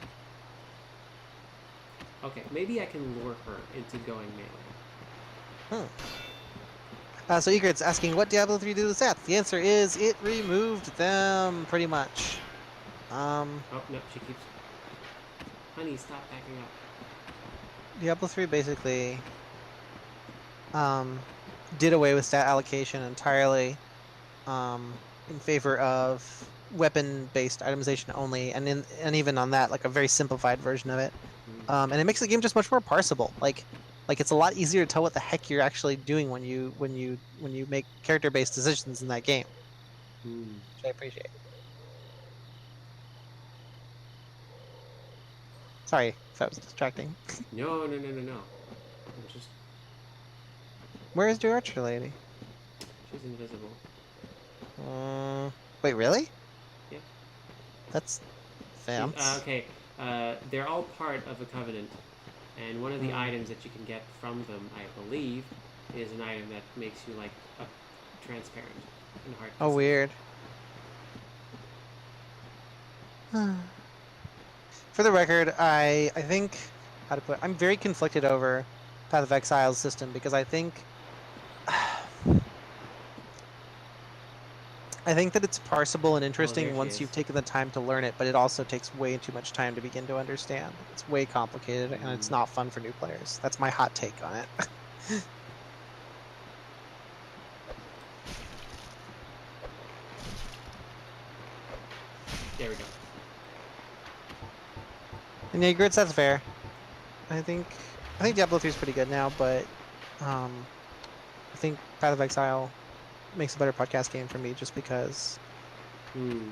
Okay, maybe I can lure her into going melee. So Egret's asking, what Diablo 3 do to the stats? The answer is, it removed them, pretty much. Oh, no, she keeps... Honey, stop backing up. Diablo 3 basically did away with stat allocation entirely in favor of weapon-based itemization only, and even on that, like a very simplified version of it. And it makes the game just much more parsable. Like it's a lot easier to tell what the heck you're actually doing when you make character-based decisions in that game, which I appreciate. Sorry if that was distracting. No. I'm just... Where is your archer lady? She's invisible. Wait, really? Yeah. That's fancy. Okay, they're all part of a covenant, and one of the items that you can get from them, I believe, is an item that makes you, like, transparent and hard to Oh, see. weird. For the record, I think, how to put it, I'm very conflicted over Path of Exile's system because I think that it's parsable and interesting there she once is. you've taken the time to learn it, but it also takes way too much time to begin to understand. It's way complicated and it's not fun for new players. That's my hot take on it. There we go. And yeah, Grits, that's fair. I think Diablo 3 is pretty good now, but I think Path of Exile makes a better podcast game for me just because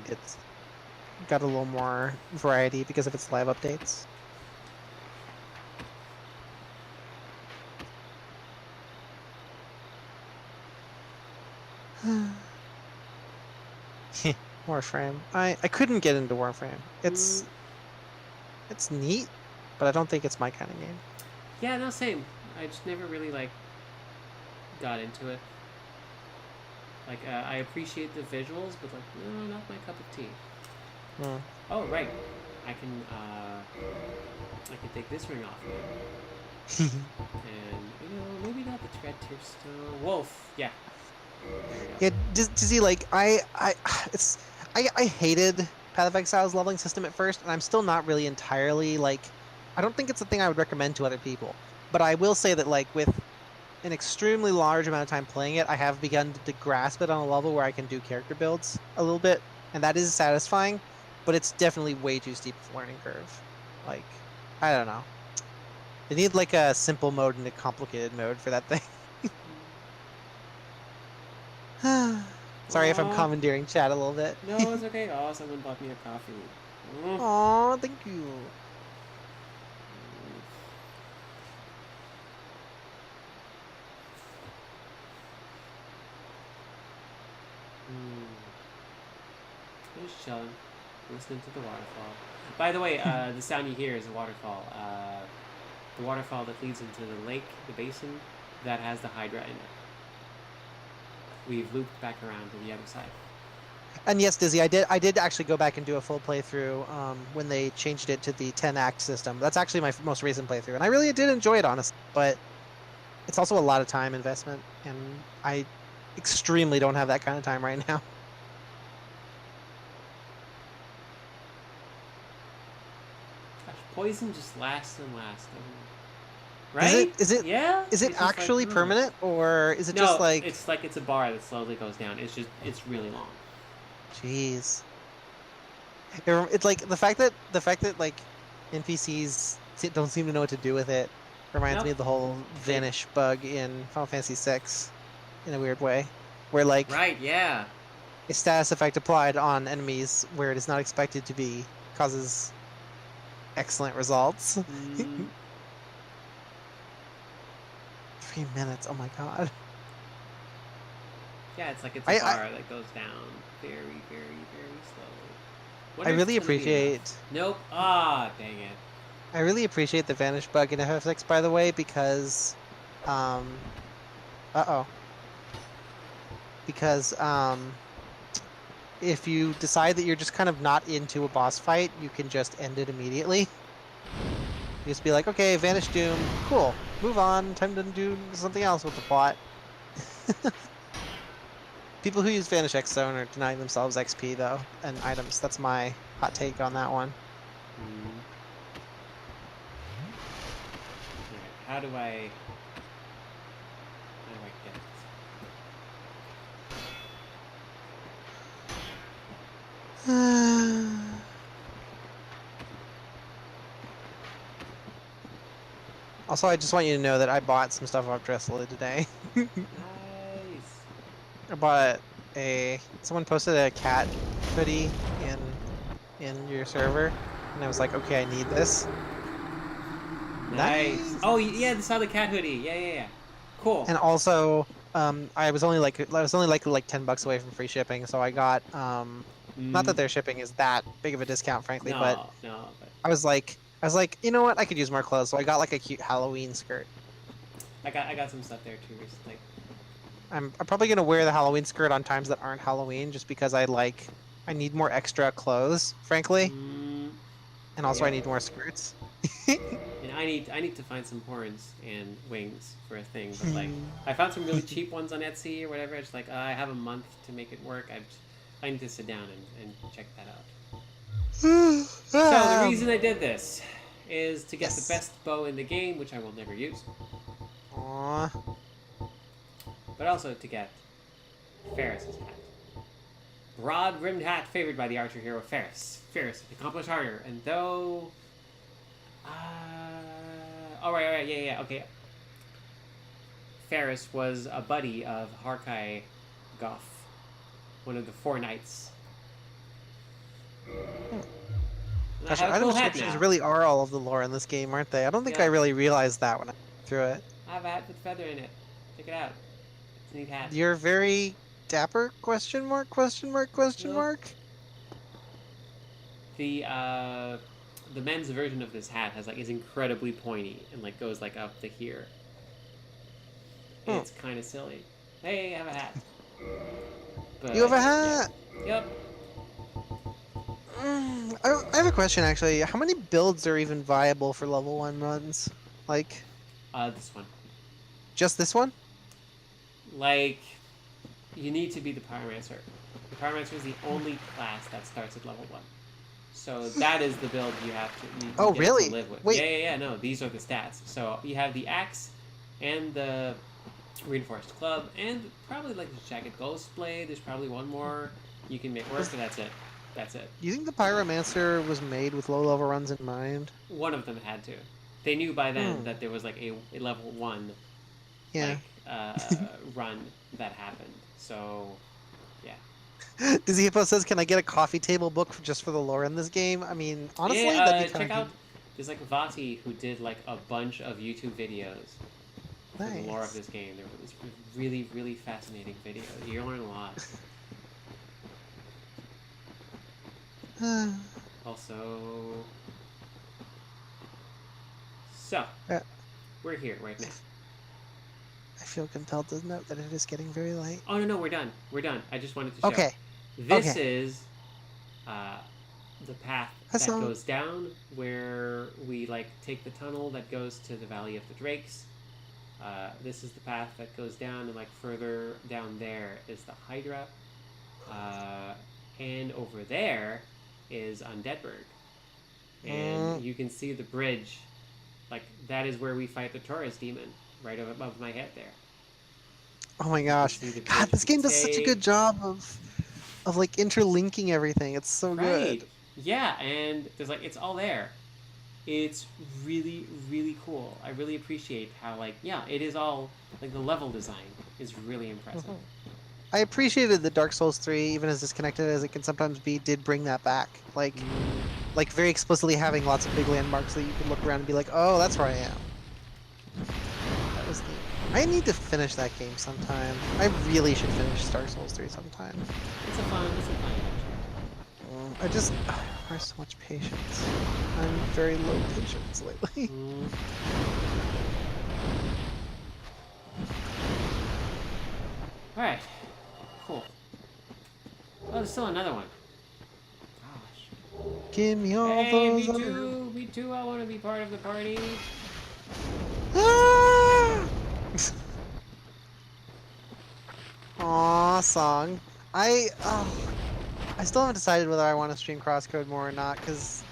it's got a little more variety because of its live updates. Warframe. I couldn't get into Warframe. It's neat, but I don't think it's my kind of game. Yeah, no, same. I just never really, like, got into it. Like, I appreciate the visuals, but, like, no, not my cup of tea. Oh, right. I can take this ring off now. And, maybe not the Tread Tier Stone. Wolf, yeah. Yeah, Dizzy, like, I hated Path of Exile's leveling system at first, and I'm still not really entirely, like, I don't think it's a thing I would recommend to other people. But I will say that, like, with an extremely large amount of time playing it, I have begun to grasp it on a level where I can do character builds a little bit, and that is satisfying, but it's definitely way too steep of a learning curve. Like, I don't know. They need, like, a simple mode and a complicated mode for that thing. Sorry if I'm commandeering chat a little bit. No, it's okay. Oh, someone bought me a coffee. Aw, thank you. Just chilling, listening to the waterfall. By the way, the sound you hear is a waterfall. The waterfall that leads into the lake, the basin, that has the Hydra in it. We've looped back around to the other side. And yes, Dizzy, I did actually go back and do a full playthrough when they changed it to the 10-act system. That's actually my most recent playthrough, and I really did enjoy it, honestly. But it's also a lot of time investment, and I extremely don't have that kind of time right now. Gosh, poison just lasts and lasts. Right? Is it yeah? Is it It's just actually like, permanent, or is it no, just like... it's a bar that slowly goes down. It's really long. Jeez. It's like the fact that like NPCs don't seem to know what to do with it reminds me of the whole vanish bug in Final Fantasy VI in a weird way, where like right, yeah, a status effect applied on enemies where it is not expected to be causes excellent results. 3 minutes. Oh my god. Yeah, it's like it's a bar that goes down very, very, very slowly. I really appreciate... Nope. Ah, dang it. I really appreciate the vanish bug in FF6, by the way, because... Because, if you decide that you're just kind of not into a boss fight, you can just end it immediately. You just be like, okay, Vanish Doom, cool. Move on. Time to do something else with the plot. People who use Vanish X Zone are denying themselves XP though, and items. That's my hot take on that one. Mm. Alright, how do I get it? Also, I just want you to know that I bought some stuff off Dressel today. Nice. I bought someone posted a cat hoodie in your server, and I was like, okay, I need this. Nice. Oh yeah, I saw the cat hoodie. Yeah. Cool. And also, I was only like $10 away from free shipping, so I got not that their shipping is that big of a discount, frankly, but but I was like, you know what, I could use more clothes, so I got like a cute Halloween skirt. I got some stuff there too recently. I'm probably gonna wear the Halloween skirt on times that aren't Halloween, just because I need more extra clothes, frankly, and also I need more skirts. And I need to find some horns and wings for a thing, but like I found some really cheap ones on Etsy or whatever. It's like I have a month to make it work. I need to sit down and check that out. So the reason I did this is to get the best bow in the game, which I will never use. Aww. But also to get Ferris's hat. Broad-brimmed hat favored by the archer hero Ferris. Ferris, accomplished harder, and though... Alright, yeah, okay. Ferris was a buddy of Harkai Goth, one of the 4 knights. Gosh, item descriptions really are all of the lore in this game, aren't they? I don't think I really realized that when I went through it. I have a hat with feather in it. Check it out. It's a neat hat. You're very dapper? Question mark? Question mark? Question mark? The men's version of this hat is incredibly pointy and goes up to here. It's kind of silly. Hey, I have a hat. But, you have a hat. Yeah. Yep. I have a question actually. How many builds are even viable for level 1 runs? This one. Just this one? You need to be the Pyromancer. The Pyromancer is the only class that starts at level 1. So that is the build you have to, really? To live with. Wait. Yeah, no, these are the stats. So you have the axe and the reinforced club and probably the jagged ghost blade. There's probably one more you can make work, but that's it. That's it. Do you think the Pyromancer was made with low level runs in mind? One of them had to. They knew by then that there was a level 1 run that happened. So, yeah. Hippo says, "Can I get a coffee table book just for the lore in this game?" I mean, honestly, that'd be kind check out. There's Vati who did a bunch of YouTube videos for the lore of this game. There was really, really fascinating video. You're learning a lot. Also, we're here right now. I feel compelled to note that it is getting very late. Oh no, we're done. We're done. I just wanted to show. Okay. This is the path that goes down where we take the tunnel that goes to the Valley of the Drakes. This is the path that goes down, and further down there is the Hydra. And over there is Undeadburg. And you can see the bridge. That is where we fight the Taurus demon, right above my head there. Oh my gosh. God, this game does such a good job of interlinking everything. It's so good. Yeah, and there's it's all there. It's really, really cool. I really appreciate how it is all the level design is really impressive. I appreciated that Dark Souls 3, even as disconnected as it can sometimes be, did bring that back. Very explicitly having lots of big landmarks that you can look around and be like, oh, that's where I am. That was neat. I need to finish that game sometime. I really should finish Dark Souls 3 sometime. It's a fun adventure. I just require so much patience. I'm very low patience lately. Alright. Cool. Oh, there's still another one. Gosh. Give me all those. Me Me too, I want to be part of the party. Ah! Aw, song. I still haven't decided whether I want to stream Crosscode more or not, cause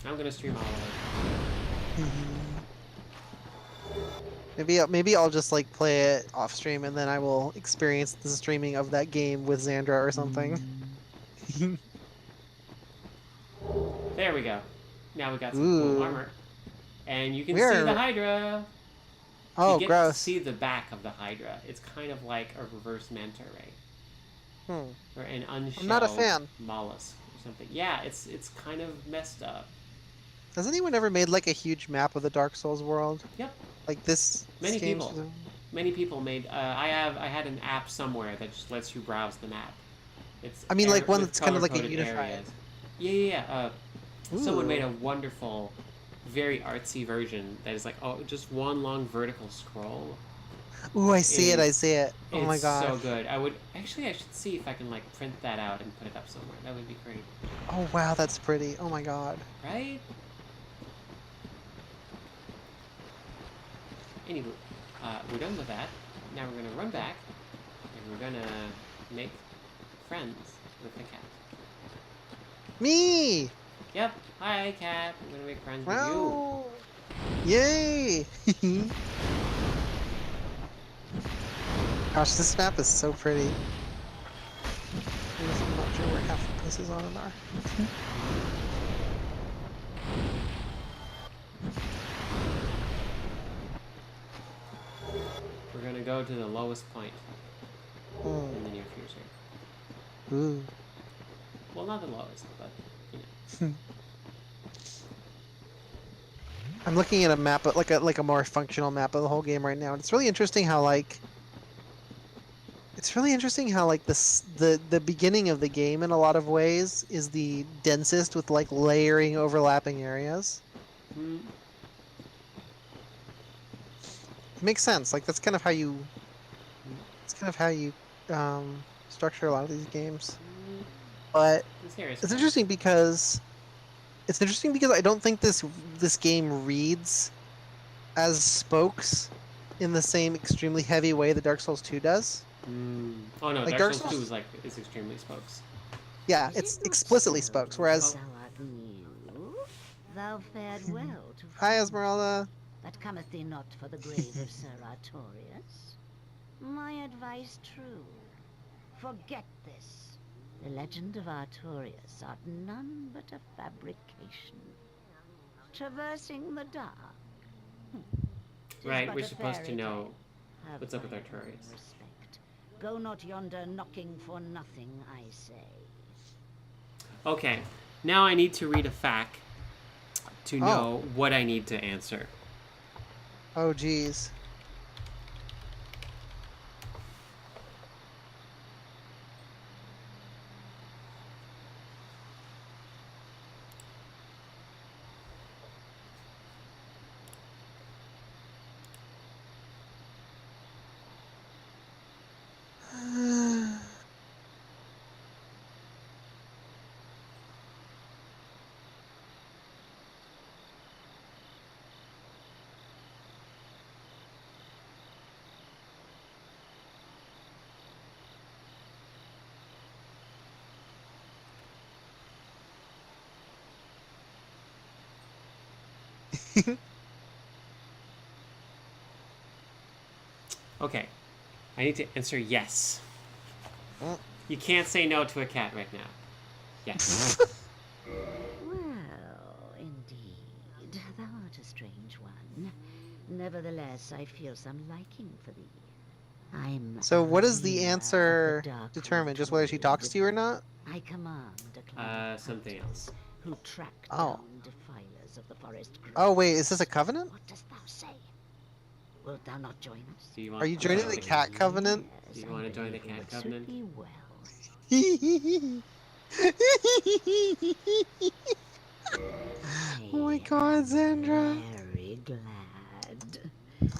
I'm gonna stream all of maybe I'll just like play it off stream and then I will experience the streaming of that game with Xandra or something. it. There we go. Now we got some Ooh. cool armor. And you can We see are- the Hydra. Oh, you get gross. to see the back of the Hydra. It's kind of like a reverse manta ray. Or an unshelled I'm not a fan. mollusk or something. Yeah, it's kind of messed up. Has anyone ever made like a huge map of the Dark Souls world? Yep. Like this? Many this game's- people. Many people made. I had an app somewhere that just lets you browse the map. It's I mean, like one with that's kind of like a color-coded unified. areas. Yeah. Someone Ooh. made a wonderful, very artsy version that is like just one long vertical scroll. Ooh, I see it. I It's- see it. Oh my It's god. so good. I should see if I can like print that out and put it up somewhere. That would be great, Oh wow, that's pretty. Oh my god. right? Anyway, we're done with that. Now we're gonna run back, and we're gonna make friends with the cat. Me! Yep. Hi, cat. I'm gonna make friends with you. Wow! Yay! Gosh, this map is so pretty. I'm not sure where half the places on it are. We're gonna go to the lowest point in Mm. the near future. Ooh. Well, not the lowest, but you know. I'm looking at a map, but like a more functional map of the whole game right now. And it's really interesting how like the beginning of the game in a lot of ways is the densest with like layering overlapping areas. Hmm. It makes sense. Like that's kind of how you structure a lot of these games. But This here is it's fun. interesting because I don't think this game reads as spokes in the same extremely heavy way that Dark Souls 2 does. Oh no, Like Dark Dark Souls 2 Souls- is extremely spokes. Yeah, Is it's it not explicitly so spokes, that whereas thou art new? Thou fared well to Hi find Esmeralda. But cometh thee not for the grave of Sir Artorias? My advice true. Forget this. The legend of Artorias art none but a fabrication. Traversing the dark. Tis Right, but we're a supposed to fairy know tale. Have what's up with thine Artorias. own respect. Go not yonder knocking for nothing, I say. Okay, now I need to read a fact to Oh. know what I need to answer. Oh geez. Okay, I need to answer yes. Mm. You can't say no to a cat right now. Yes. Well, indeed, thou art a strange one. Nevertheless, I feel some liking for thee. I'm So what a is the leader of answer Darkroot determine? Just whether she talks to you or not? I command a clan of Something hunters else. who track Oh. down defilers of the forest. Oh wait, groves. is this a covenant? What dost thou say? Wilt thou not join us? Do you want Are you joining the cat covenant? Do you Yes, wanna I join the believe it cat would suit covenant? thee well. Oh my god, Xandra. Very glad. And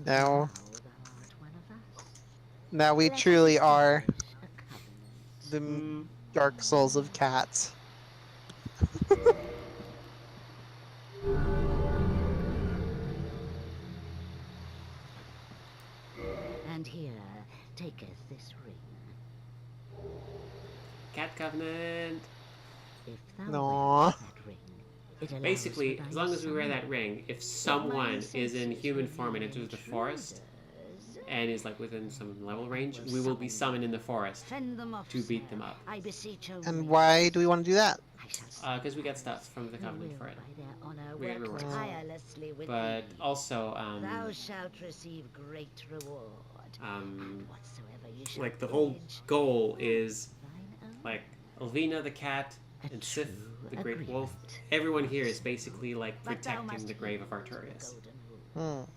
Now- thou art one of us. Now we Let us truly are establish a covenant. the Dark Souls of cats. And here taketh this ring. Cat Covenant. If thou No. wearest that ring, it allows Basically, for as thine long as we wear that summon. ring, if If someone mine is in senses human form and reveal enters the forest intruders, and is like within some level range, will we will be summon summoned in the forest fend them off, to beat sir. them up. I beseech you. And why do we want to do that? I shall Because we get others stuff from the who Covenant will for it. by their honor We get work rewards. tirelessly with But thee. also, Thou shalt receive great reward. And whatsoever you shall like the whole pledge, goal is thine own. like Elvina the cat A and Sif true the Great Wolf. agreement. Everyone here is basically like But thou protecting must the grave of heed the Artorias. golden rule. Hmm.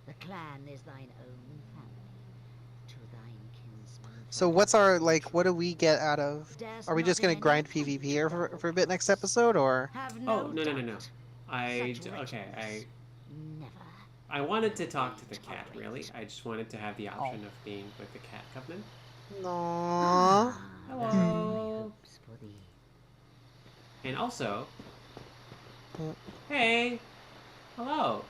The clan is thine own family. To thine kinsmen. So what's our, like, what do we get out of... Are we just going to grind PvP here for a bit next episode, or... Have Oh, no. doubt. I Such okay. riches never. I wanted to talk to the cat. Really, I just wanted to have the option of being with the Cat Covenant. No. Hello. Hopes for thee. And also, Mm. hey, hello.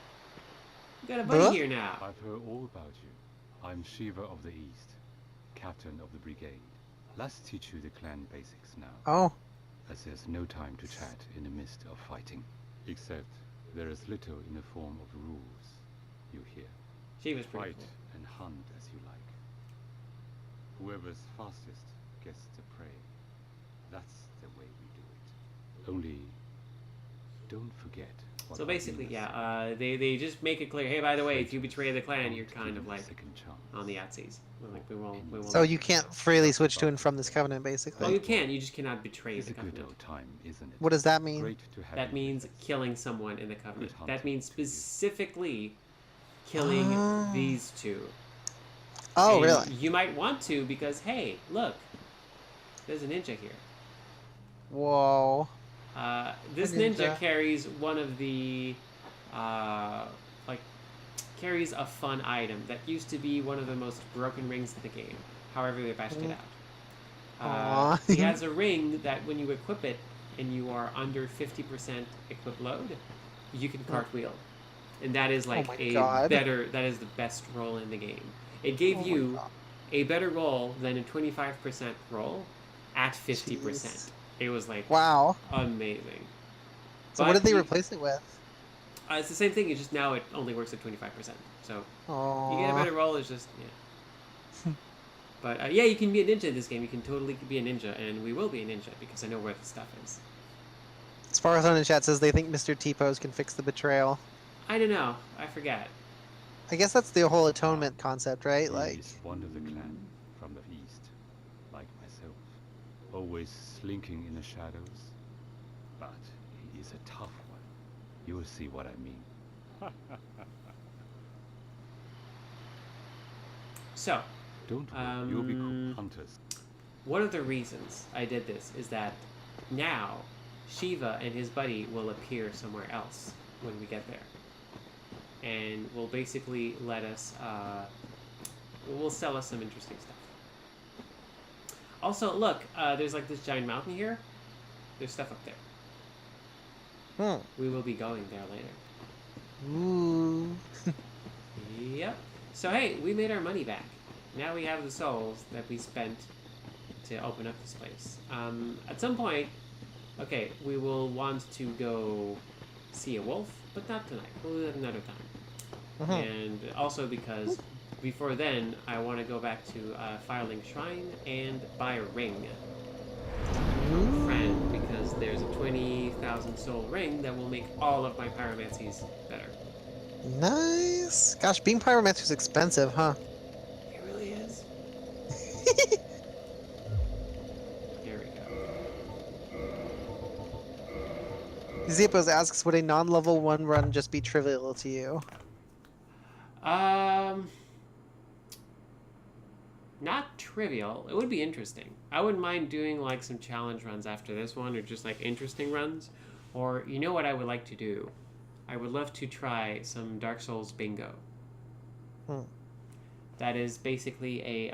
You got a Huh? buddy here now. I've heard all about you. I'm Shiva of the East, captain of the brigade. Let's teach you the clan basics now, Oh. as there's no time to chat in the midst of fighting. Except there is little in the form of rules. You hear. She was pretty Fight cool. and hunt as you like. Whoever's fastest gets the prey. That's the way we do it. Only, don't forget what So I've basically, been yeah, they just make it clear. Hey, by the way, if you betray the clan, saying. you're Won't kind give of you a like second chance. on the outsies. We're like we won't. So you can't freely switch to and from this covenant, basically. Oh, you can. You just cannot betray It's the a good covenant. old time, isn't it? What does that mean? Great to have That you means with us. killing someone in the covenant. Good That hunting means to you. specifically killing Oh. these two. Oh, And really? You might want to because hey, look, there's a ninja here. Whoa. This A ninja ninja. carries one of the, like, carries a fun item that used to be one of the most broken rings in the game. However, they patched it out. Aw. He has a ring that when you equip it and you are under 50% equip load, you can cartwheel. And that is like my a God. that is the best roll in the game. It gave Oh my you God. a better roll than a 25% roll at 50%. Jeez. It was like Wow. amazing. So what But did they you- replace it with? It's the same thing. It's just now it only works at 25%. So Oh. you get a better roll. It's just yeah. But yeah, you can be a ninja in this game. You can totally be a ninja, and we will be a ninja because I know where the stuff is. As far as on in chat says, they think Mr. T-Pose can fix the betrayal. I don't know. I forget. I guess that's the whole atonement concept, right? He Like, is one of the clan from the east, like myself, always slinking in the shadows. But he is a tough one. You'll see what I mean. So Don't worry, you'll be Um, hunters. one of the reasons I did this is that now Shiva and his buddy will appear somewhere else when we get there, and will basically let us. Will sell us some interesting stuff. Also, look, there's like this giant mountain here. There's stuff up there. We will be going there later. ooh. Yep. So hey, we made our money back. Now we have the souls that we spent to open up this place. At some point, okay, we will want to go see a wolf, but not tonight. We'll do that another time. Mhm. And also because before then, I want to go back to Firelink Shrine and buy a ring for a friend because there's a 20,000 soul ring that will make all of my pyromancies better. Nice. Gosh, being pyromancer is expensive, huh? It really is. Here we go. Zippos asks, would a non-level 1 run just be trivial to you? Not trivial. It would be interesting. I wouldn't mind doing like some challenge runs after this one, or just like interesting runs. Or you know what I would like to do? I would love to try some Dark Souls bingo. Hmm. That is basically a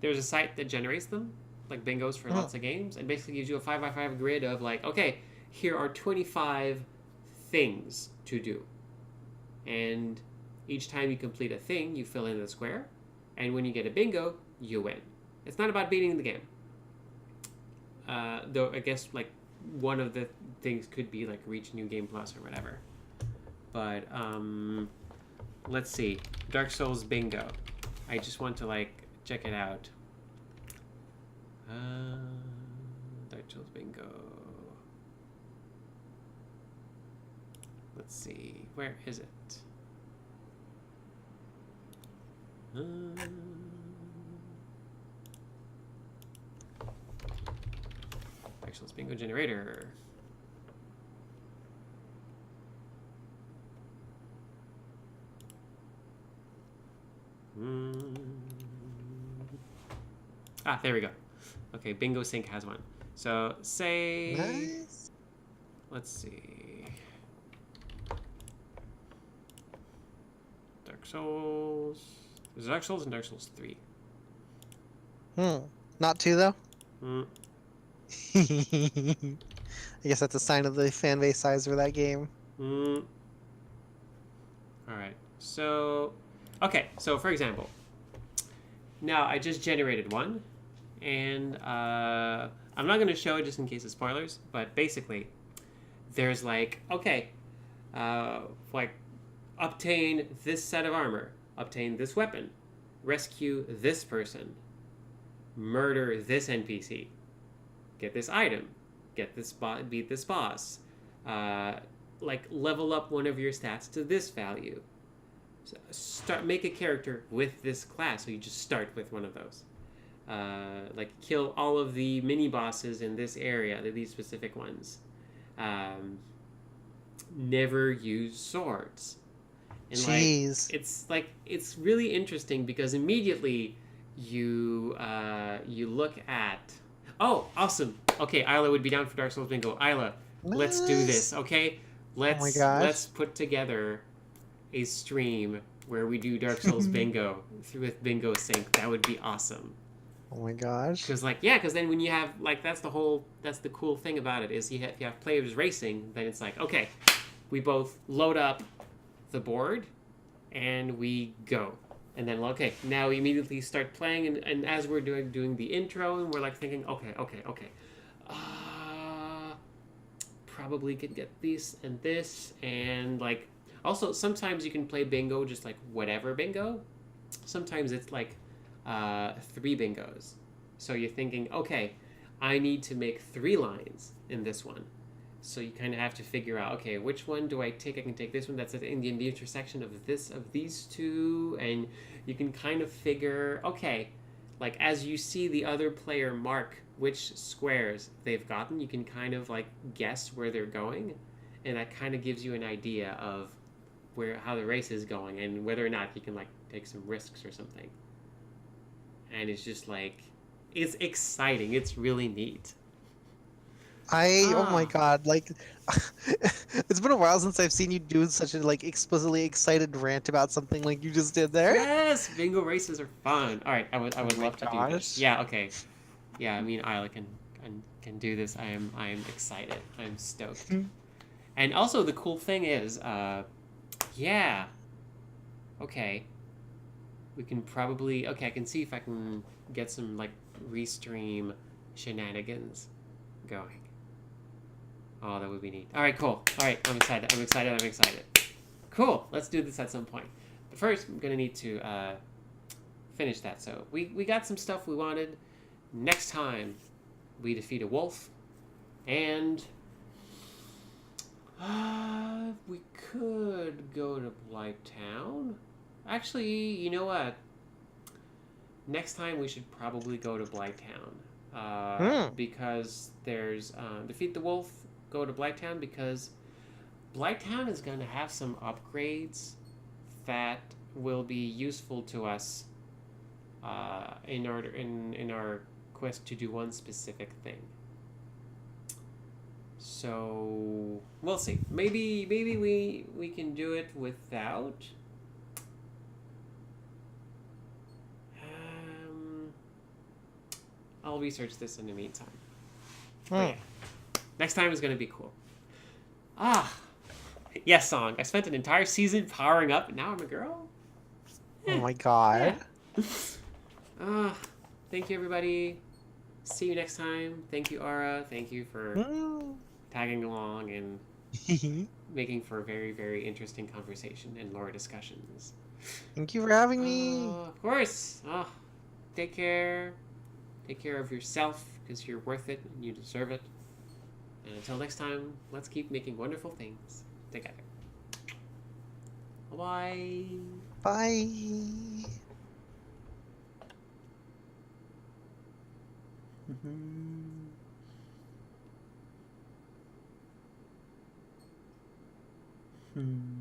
there's a site that generates them, like bingos for lots of games, and basically gives you a 5x5 grid of like, okay, here are 25 things to do. And Each time you complete a thing, you fill in the square, and when you get a bingo, you win. It's not about beating the game. Though I guess like one of the things could be like reach New Game Plus or whatever. But let's see, Dark Souls bingo. I just want to like check it out. Dark Souls bingo. Let's see, where is it? Dark Souls bingo generator. Ah, there we go. Okay, Bingo Sync has one. So say, Nice. let's see, Dark Souls. There's Dark Souls and Dark Souls 3. Not 2 though. Mm. I guess that's a sign of the fan base size for that game. All right. So, okay. So for example, now I just generated one, and I'm not going to show it just in case of spoilers. But basically, there's like, okay, like obtain this set of armor, obtain this weapon, rescue this person, murder this NPC, get this item, get this beat this boss, like level up one of your stats to this value. So make a character with this class, so you just start with one of those. Like kill all of the mini bosses in this area, these specific ones. Never use swords. And Jeez. like it's really interesting because immediately you look at, oh, awesome. Okay, Isla would be down for Dark Souls bingo. Isla, let's do this. Okay, let's put together a stream where we do Dark Souls bingo with Bingo Sync. That would be awesome. Oh my gosh. Because because then when you have like that's the cool thing about it is if you have players racing, then it's like, okay, we both load up the board and we go. And then, okay, now we immediately start playing, and as we're doing the intro, and we're like thinking, okay. Probably could get this and this, and like, also sometimes you can play bingo just like whatever bingo. Sometimes it's like 3 bingos. So you're thinking, okay, I need to make 3 lines in this one. So you kind of have to figure out, okay, which one do I take? I can take this one that's in the intersection of these two, and you can kind of figure, okay, like as you see the other player mark which squares they've gotten, you can kind of like guess where they're going, and that kind of gives you an idea of how the race is going and whether or not you can like take some risks or something. And it's just like, it's exciting. It's really neat. Oh my god, like it's been a while since I've seen you do such a like explicitly excited rant about something like you just did there. Yes, bingo races are fun. All right, I would love to do this. Yeah, okay. Yeah, I mean, Isla can do this. I am excited. I'm stoked. And also the cool thing is, yeah. Okay. We can probably, okay, I can see if I can get some like restream shenanigans going. Oh, that would be neat. All right, cool. All right, I'm excited. Cool. Let's do this at some point. But first, I'm going to need to finish that. So we got some stuff we wanted. Next time, we defeat a wolf. And we could go to Blighttown. Actually, you know what? Next time, we should probably go to Blighttown. Because there's defeat the wolf, go to Blighttown, because Blighttown is going to have some upgrades that will be useful to us in our quest to do one specific thing. So we'll see. Maybe we can do it without. I'll research this in the meantime. Yeah. Next time is going to be cool. Yes, song. I spent an entire season powering up, and now I'm a girl? Oh my god. Ah, thank you, everybody. See you next time. Thank you, Ara. Thank you for tagging along and making for very, very interesting conversation and lore discussions. Thank you for having me. Of course. Take care. Take care of yourself, because you're worth it and you deserve it. And until next time, let's keep making wonderful things together. Bye-bye. Bye. Hmm.